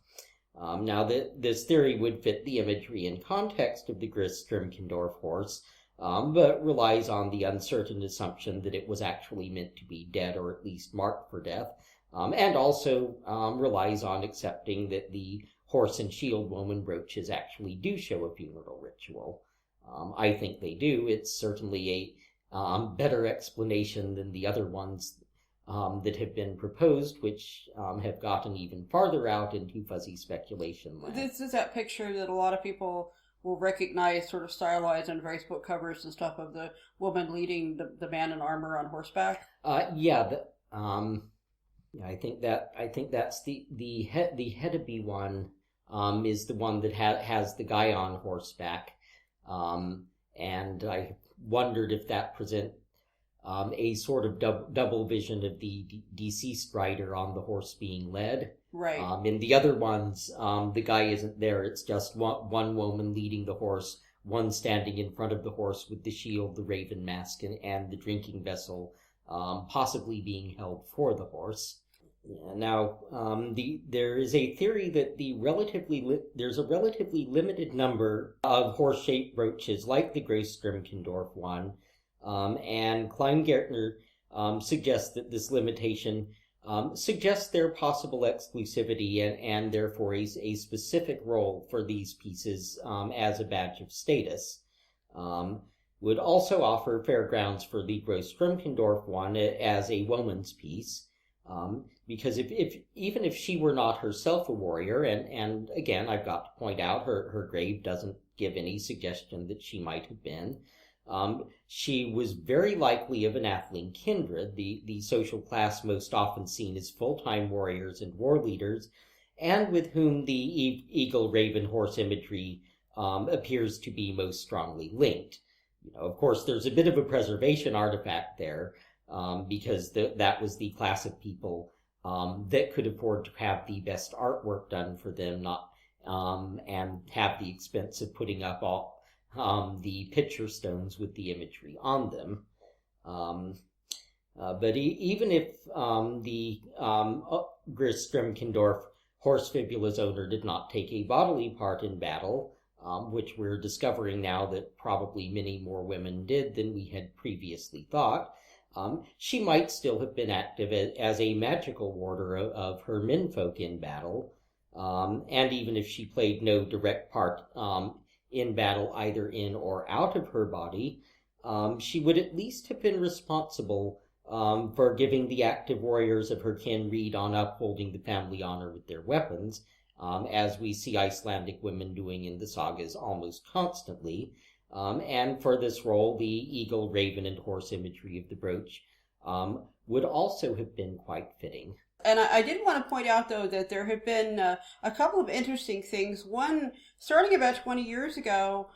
[SPEAKER 2] Now, this theory would fit the imagery and context of the Gross-Strumkendorf horse, but relies on the uncertain assumption that it was actually meant to be dead or at least marked for death, and also relies on accepting that the horse and shield woman brooches actually do show a funeral ritual. I think they do. It's certainly a better explanation than the other ones that have been proposed, which have gotten even farther out into fuzzy speculation land.
[SPEAKER 1] This is that picture that a lot of people will recognize, sort of stylized on various book covers and stuff, of the woman leading the man in armor on horseback.
[SPEAKER 2] I think that's the Hedeby one is the one that has the guy on horseback, and I wondered if that present a sort of double vision of the deceased rider on the horse being led.
[SPEAKER 1] Right.
[SPEAKER 2] In the other ones, the guy isn't there. It's just one woman leading the horse, one standing in front of the horse with the shield, the raven mask, and the drinking vessel possibly being held for the horse. Now, there is a theory that there's a relatively limited number of horse-shaped brooches like the Gross-Strumkendorf one, and Kleingärtner suggests that this limitation suggests their possible exclusivity and therefore a specific role for these pieces as a badge of status. Would also offer fair grounds for the Gross-Strumkendorf one as a woman's piece. Because even if she were not herself a warrior, and again, I've got to point out her grave doesn't give any suggestion that she might have been, she was very likely of an Atheling kindred, the social class most often seen as full-time warriors and war leaders, and with whom the eagle, raven, horse imagery appears to be most strongly linked. Of course, there's a bit of a preservation artifact there, because that was the class of people that could afford to have the best artwork done for them, and have the expense of putting up all the picture stones with the imagery on them. But even if the Grimkendorf horse fibula's owner did not take a bodily part in battle, which we're discovering now that probably many more women did than we had previously thought, she might still have been active as a magical warder of her menfolk in battle, and even if she played no direct part in battle either in or out of her body, she would at least have been responsible for giving the active warriors of her kin read on upholding the family honor with their weapons, as we see Icelandic women doing in the sagas almost constantly. And for this role, the eagle, raven, and horse imagery of the brooch would also have been quite fitting.
[SPEAKER 1] And I did want to point out, though, that there have been a couple of interesting things. One, starting about 20 years ago,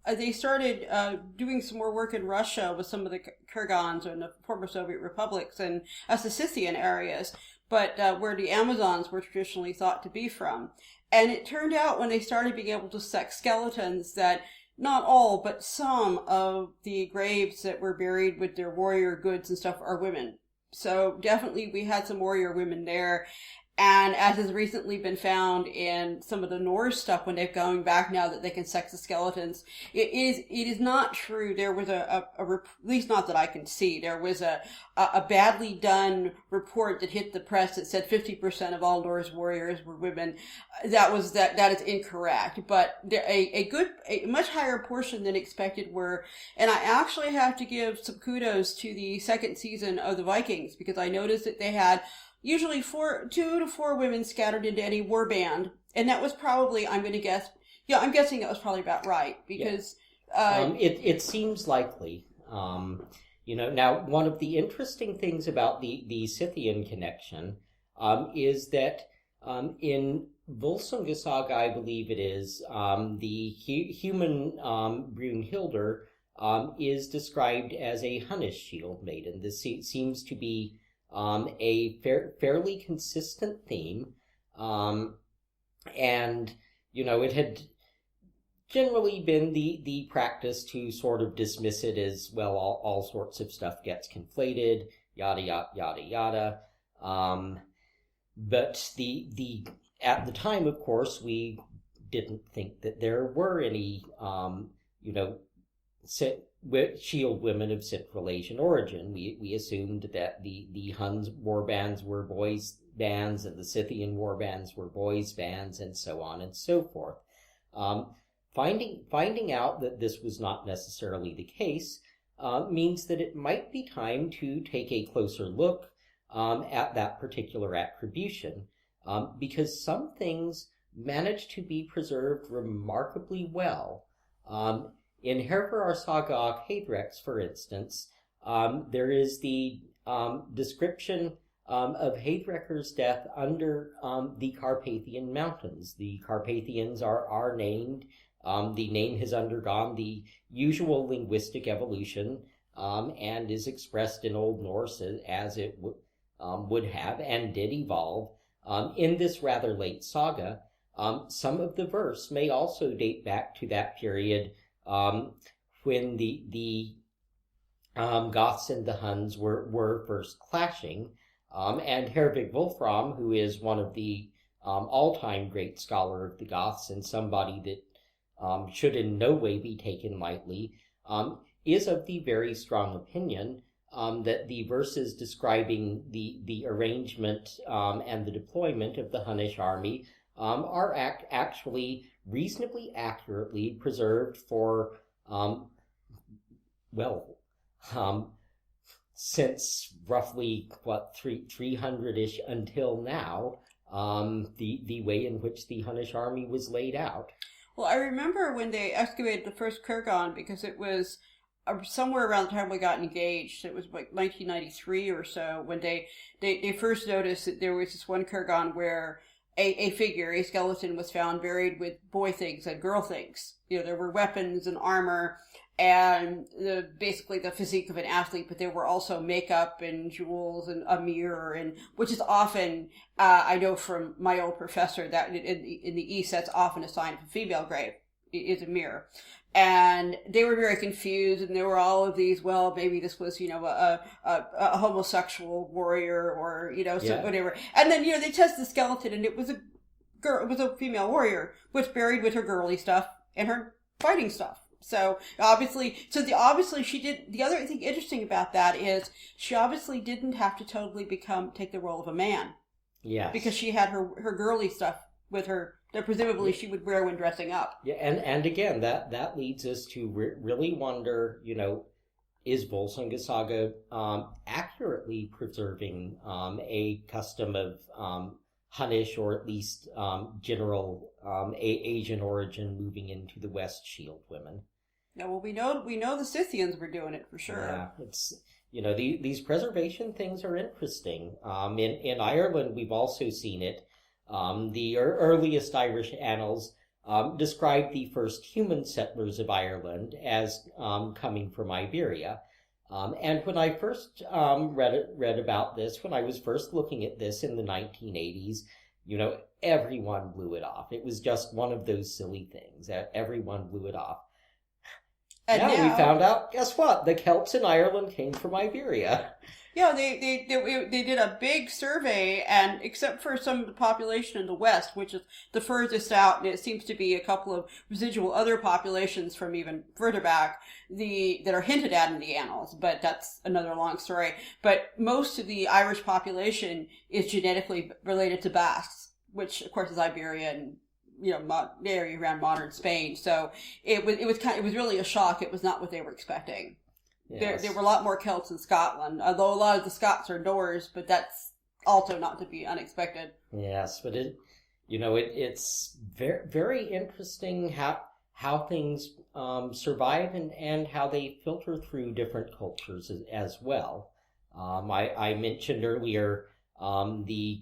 [SPEAKER 1] they started doing some more work in Russia with some of the Kurgans in the former Soviet republics and the Scythian areas, but where the Amazons were traditionally thought to be from. And it turned out when they started being able to sex skeletons that not all, but some of the graves that were buried with their warrior goods and stuff are women. So definitely we had some warrior women there. And as has recently been found in some of the Norse stuff, when they're going back now that they can sex the skeletons, it is not true. There was at least not that I can see, there was a badly done report that hit the press that said 50% of all Norse warriors were women. That is incorrect. But a much higher portion than expected were, and I actually have to give some kudos to the second season of the Vikings, because I noticed that they had usually 2 to 4 women scattered into any war band. And that was probably, I'm guessing that was probably about right, because...
[SPEAKER 2] Yeah. It seems likely. Now, one of the interesting things about the Scythian connection is that in Volsunga Saga, I believe it is, the human Brunhildr is described as a Hunnish shield maiden. This seems to be a fairly consistent theme, and it had generally been the practice to sort of dismiss it as, well, all sorts of stuff gets conflated, yada yada yada yada. But at the time, of course, we didn't think that there were any shield women of Central Asian origin. We assumed that the Huns war bands were boys' bands and the Scythian war bands were boys' bands, and so on and so forth. Finding out that this was not necessarily the case means that it might be time to take a closer look at that particular attribution, because some things managed to be preserved remarkably well. In Hervarar Saga of Heidreks, for instance, there is the description of Heidreker's death under the Carpathian Mountains. The Carpathians are named. The name has undergone the usual linguistic evolution and is expressed in Old Norse as it would have and did evolve. In this rather late saga, some of the verse may also date back to that period when the Goths and the Huns were first clashing, and Hervig Wolfram, who is one of the all-time great scholar of the Goths and somebody that should in no way be taken lightly, is of the very strong opinion that the verses describing the arrangement and the deployment of the Hunnish army are actually reasonably accurately preserved for, since roughly, 300-ish until now, the way in which the Hunnish army was laid out.
[SPEAKER 1] Well, I remember when they excavated the first Kurgan, because it was somewhere around the time we got engaged. It was like 1993 or so, when they first noticed that there was this one Kurgan where a figure, a skeleton was found buried with boy things and girl things. There were weapons and armor and basically the physique of an athlete, but there were also makeup and jewels and a mirror, and which is often, I know from my old professor that in the East, that's often a sign of a female grave, is a mirror. And they were very confused, and there were all of these, well, maybe this was, a homosexual warrior or, whatever. And then, they test the skeleton, and it was a girl, it was a female warrior, which buried with her girly stuff and her fighting stuff. So obviously she did, the other thing interesting about that is she obviously didn't have to totally take the role of a man.
[SPEAKER 2] Yes.
[SPEAKER 1] Because she had her girly stuff with her that presumably she would wear when dressing up.
[SPEAKER 2] Yeah, and again, that leads us to really wonder, is Volsunga Saga accurately preserving a custom of Hunnish or at least general Asian origin moving into the West Shield women?
[SPEAKER 1] Yeah, well, we know the Scythians were doing it for sure.
[SPEAKER 2] Yeah, it's these preservation things are interesting. In Ireland, we've also seen it. The earliest Irish annals describe the first human settlers of Ireland as coming from Iberia. And when I first read about this, when I was first looking at this in the 1980s, everyone blew it off. It was just one of those silly things that everyone blew it off. And now we found out, guess what? The Celts in Ireland came from Iberia.
[SPEAKER 1] Yeah, they did a big survey, and except for some of the population in the West, which is the furthest out, and it seems to be a couple of residual other populations from even further back, that are hinted at in the annals, but that's another long story. But most of the Irish population is genetically related to Basques, which of course is Iberia and area around modern Spain. So it was really a shock. It was not what they were expecting. Yes. There were a lot more Celts in Scotland, although a lot of the Scots are Norse, but that's also not to be unexpected.
[SPEAKER 2] Yes, but it's very, very interesting how things survive and how they filter through different cultures as well. I mentioned earlier the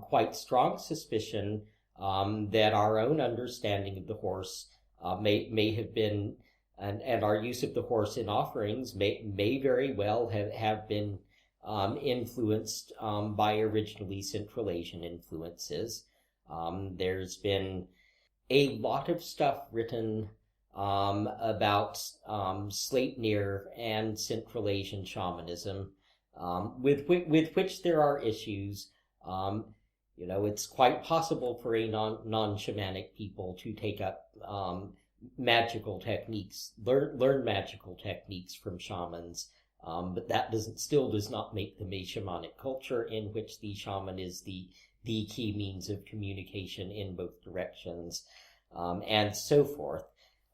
[SPEAKER 2] quite strong suspicion that our own understanding of the horse may have been, and our use of the horse in offerings may very well have been influenced by originally Central Asian influences. There's been a lot of stuff written about Sleipnir and Central Asian shamanism, with which there are issues. It's quite possible for a non-shamanic people to take up magical techniques, learn magical techniques from shamans, but that still does not make them a shamanic culture in which the shaman is the key means of communication in both directions, and so forth.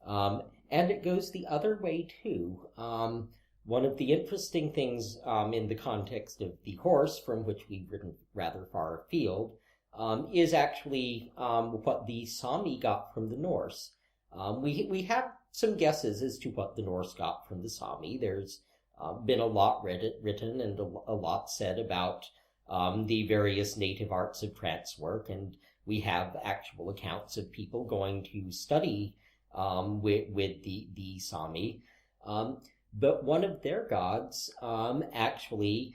[SPEAKER 2] And it goes the other way too. One of the interesting things in the context of the horse, from which we've written rather far afield, is actually what the Sami got from the Norse. We have some guesses as to what the Norse got from the Sami. There's been a lot written and a lot said about the various native arts of trance work, and we have actual accounts of people going to study with the Sami. But one of their gods actually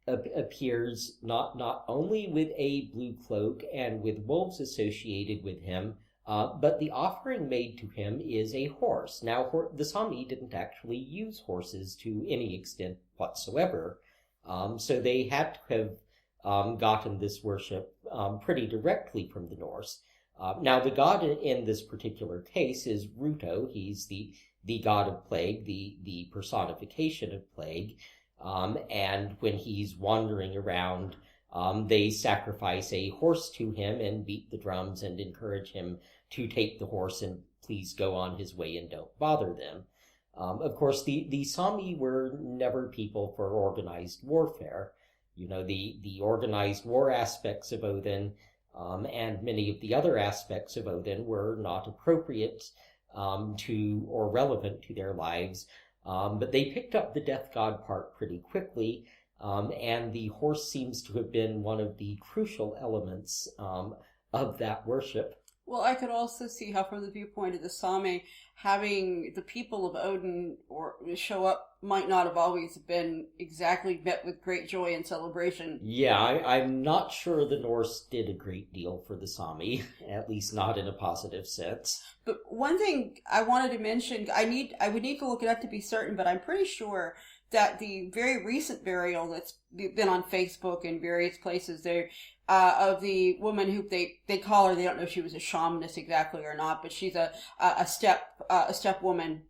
[SPEAKER 2] appears not only with a blue cloak and with wolves associated with him, but the offering made to him is a horse. Now, the Sami didn't actually use horses to any extent whatsoever, so they had to have gotten this worship pretty directly from the Norse. Now, the god in this particular case is Ruto. He's the god of plague, the personification of plague, and when he's wandering around, they sacrifice a horse to him and beat the drums and encourage him to take the horse and please go on his way and don't bother them. Of course, the Sami were never people for organized warfare. The organized war aspects of Odin and many of the other aspects of Odin were not appropriate to or relevant to their lives, but they picked up the death god part pretty quickly, and the horse seems to have been one of the crucial elements of that worship.
[SPEAKER 1] Well, I could also see how, from the viewpoint of the Sami, having the people of Odin or show up might not have always been exactly met with great joy and celebration.
[SPEAKER 2] Yeah, I'm not sure the Norse did a great deal for the Sami, at least not in a positive sense.
[SPEAKER 1] But one thing I wanted to mention, I would need to look it up to be certain, but I'm pretty sure that the very recent burial that's been on Facebook and various places there, of the woman who they call her, they don't know if she was a shamaness exactly or not, but she's a step woman,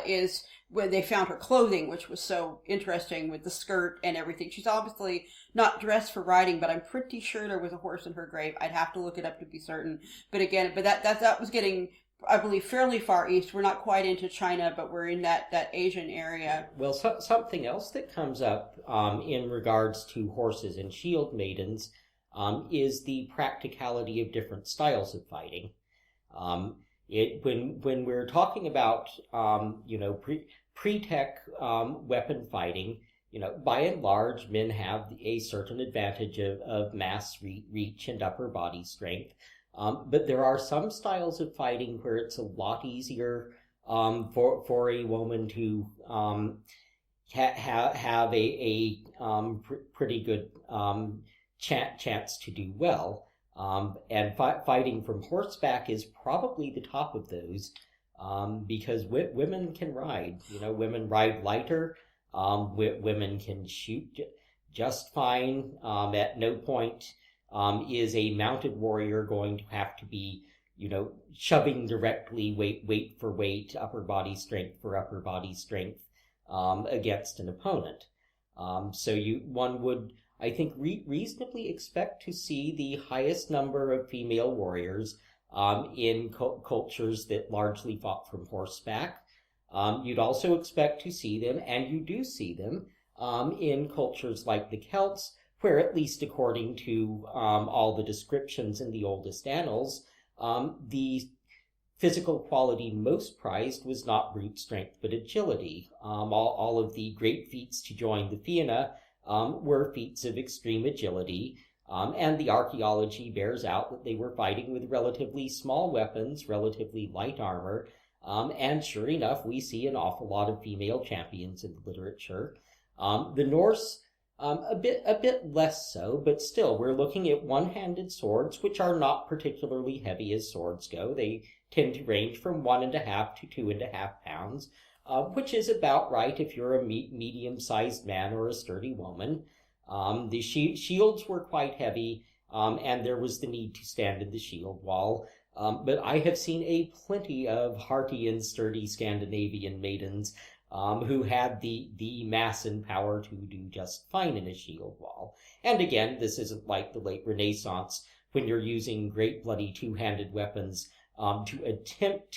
[SPEAKER 1] is when they found her clothing, which was so interesting with the skirt and everything. She's obviously not dressed for riding, but I'm pretty sure there was a horse in her grave. I'd have to look it up to be certain. But again, that was getting, I believe, fairly far east. We're not quite into China, but we're in that Asian area.
[SPEAKER 2] Well, something else that comes up in regards to horses and shield maidens is the practicality of different styles of fighting. When we're talking about pre-tech weapon fighting, by and large, men have a certain advantage of mass reach and upper body strength. But there are some styles of fighting where it's a lot easier for a woman to have a pretty good chance to do well. And fighting from horseback is probably the top of those, because women can ride. Women ride lighter. Women can shoot just fine. At no point is a mounted warrior going to have to be, shoving directly weight for weight, upper body strength for upper body strength against an opponent. So one would, I think, reasonably expect to see the highest number of female warriors in cultures that largely fought from horseback. You'd also expect to see them, and you do see them, in cultures like the Celts, where, at least according to all the descriptions in the oldest annals, the physical quality most prized was not brute strength but agility. All of the great feats to join the Fianna were feats of extreme agility, and the archaeology bears out that they were fighting with relatively small weapons, relatively light armor, and sure enough, we see an awful lot of female champions in the literature. The Norse, a bit less so, but still, we're looking at one-handed swords, which are not particularly heavy as swords go. They tend to range from 1.5 to 2.5 pounds, which is about right if you're a medium-sized man or a sturdy woman. The shields were quite heavy, and there was the need to stand in the shield wall. But I have seen a plenty of hearty and sturdy Scandinavian maidens who had the mass and power to do just fine in a shield wall. And again, this isn't like the late Renaissance, when you're using great bloody two-handed weapons to attempt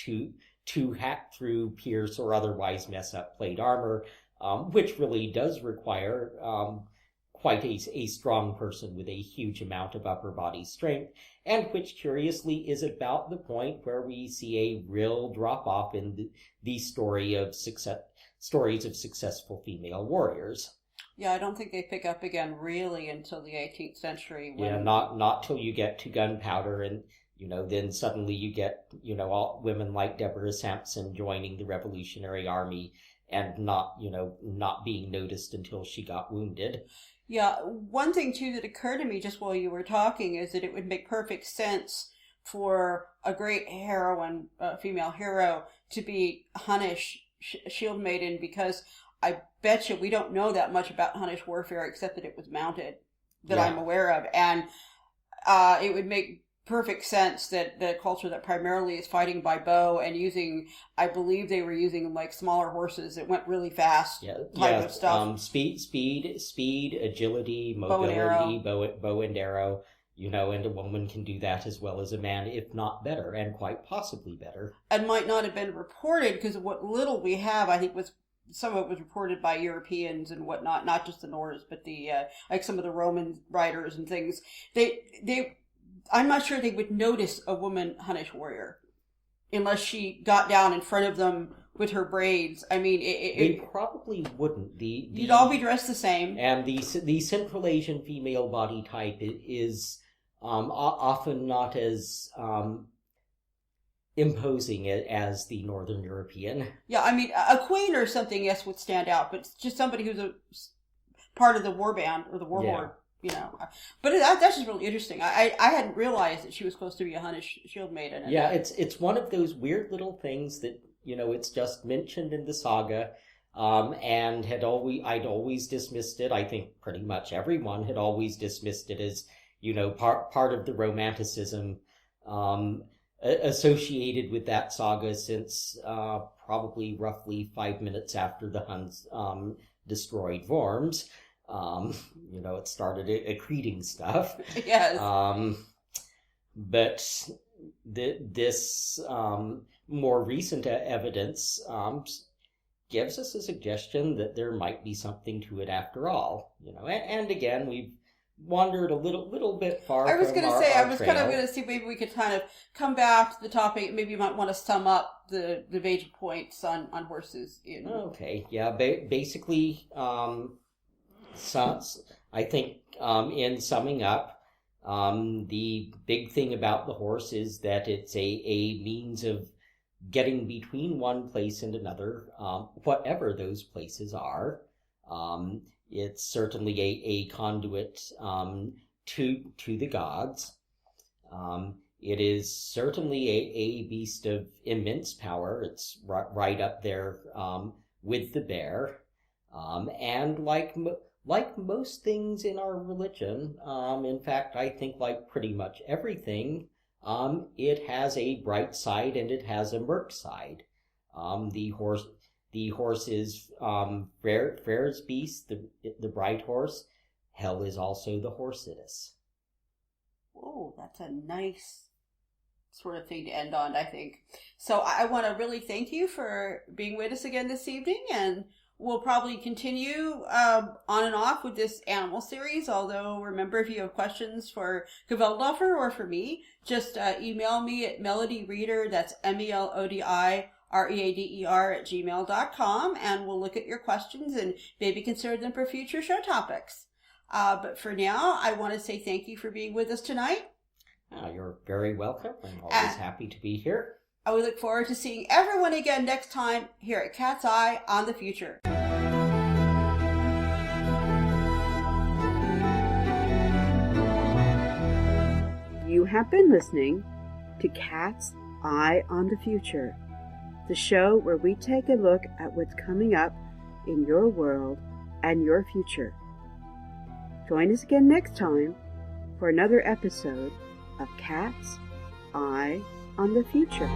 [SPEAKER 2] to hack through, pierce, or otherwise mess up plate armor, which really does require quite a strong person with a huge amount of upper body strength, and which curiously is about the point where we see a real drop-off in the stories of successful female warriors.
[SPEAKER 1] Yeah, I don't think they pick up again really until the 18th century.
[SPEAKER 2] Yeah, not till you get to gunpowder, and then suddenly you get all women like Deborah Sampson joining the Revolutionary Army and not being noticed until she got wounded.
[SPEAKER 1] Yeah, one thing too that occurred to me just while you were talking is that it would make perfect sense for a great heroine, female hero, to be Hunnish shield maiden, because I bet you we don't know that much about Hunnish warfare except that it was mounted, that I'm aware of, and it would make perfect sense that the culture that primarily is fighting by bow and using, I believe they were using like smaller horses that went really fast, type of stuff.
[SPEAKER 2] Speed, agility, mobility, bow and arrow, and a woman can do that as well as a man, if not better, and quite possibly better.
[SPEAKER 1] And might not have been reported, because what little we have, I think, some of it was reported by Europeans and whatnot, not just the Norse, but the like some of the Roman writers and things. I'm not sure they would notice a woman Hunnish warrior unless she got down in front of them with her braids. I mean,
[SPEAKER 2] they probably wouldn't.
[SPEAKER 1] You'd all be dressed the same.
[SPEAKER 2] And the Central Asian female body type is often not as imposing as the Northern European.
[SPEAKER 1] Yeah, I mean, a queen or something, yes, would stand out, but just somebody who's a part of the war band or the war horde, you know. But that's just really interesting. I hadn't realized that she was supposed to be a Hunnish shield maiden.
[SPEAKER 2] Yeah, it's one of those weird little things that, you know, it's just mentioned in the saga, and I'd always dismissed it. I think pretty much everyone had always dismissed it as, you know, part of the romanticism associated with that saga since probably roughly 5 minutes after the Huns destroyed Worms. You know, it started accreting stuff.
[SPEAKER 1] Yes.
[SPEAKER 2] But this more recent evidence gives us a suggestion that there might be something to it after all. You know, and again, we've wandered a little bit far.
[SPEAKER 1] I was going to say, I was
[SPEAKER 2] trail.
[SPEAKER 1] kind of going to see maybe we could kind of come back to the topic. Maybe you might want to sum up the major points on horses.
[SPEAKER 2] Okay, yeah, basically, I think in summing up, the big thing about the horse is that it's a means of getting between one place and another, whatever those places are. It's certainly a conduit to the gods. It is certainly a beast of immense power. It's right up there with the bear. And like most things in our religion, in fact, I think like pretty much everything, it has a bright side and it has a murk side. The horse is Freyr's beast, the bright horse. Hell is also the horsidus.
[SPEAKER 1] Oh, that's a nice sort of thing to end on, I think. So I want to really thank you for being with us again this evening, and we'll probably continue on and off with this animal series. Although, remember, if you have questions for Kvelduflr or for me, just email me at melodyreader, that's melodireader@gmail.com, and we'll look at your questions and maybe consider them for future show topics. But for now, I want to say thank you for being with us tonight.
[SPEAKER 2] You're very welcome. I'm always happy to be here.
[SPEAKER 1] I would look forward to seeing everyone again next time here at Cat's Eye on the Future. You have been listening to Cat's Eye on the Future, the show where we take a look at what's coming up in your world and your future. Join us again next time for another episode of Cat's Eye on the Future.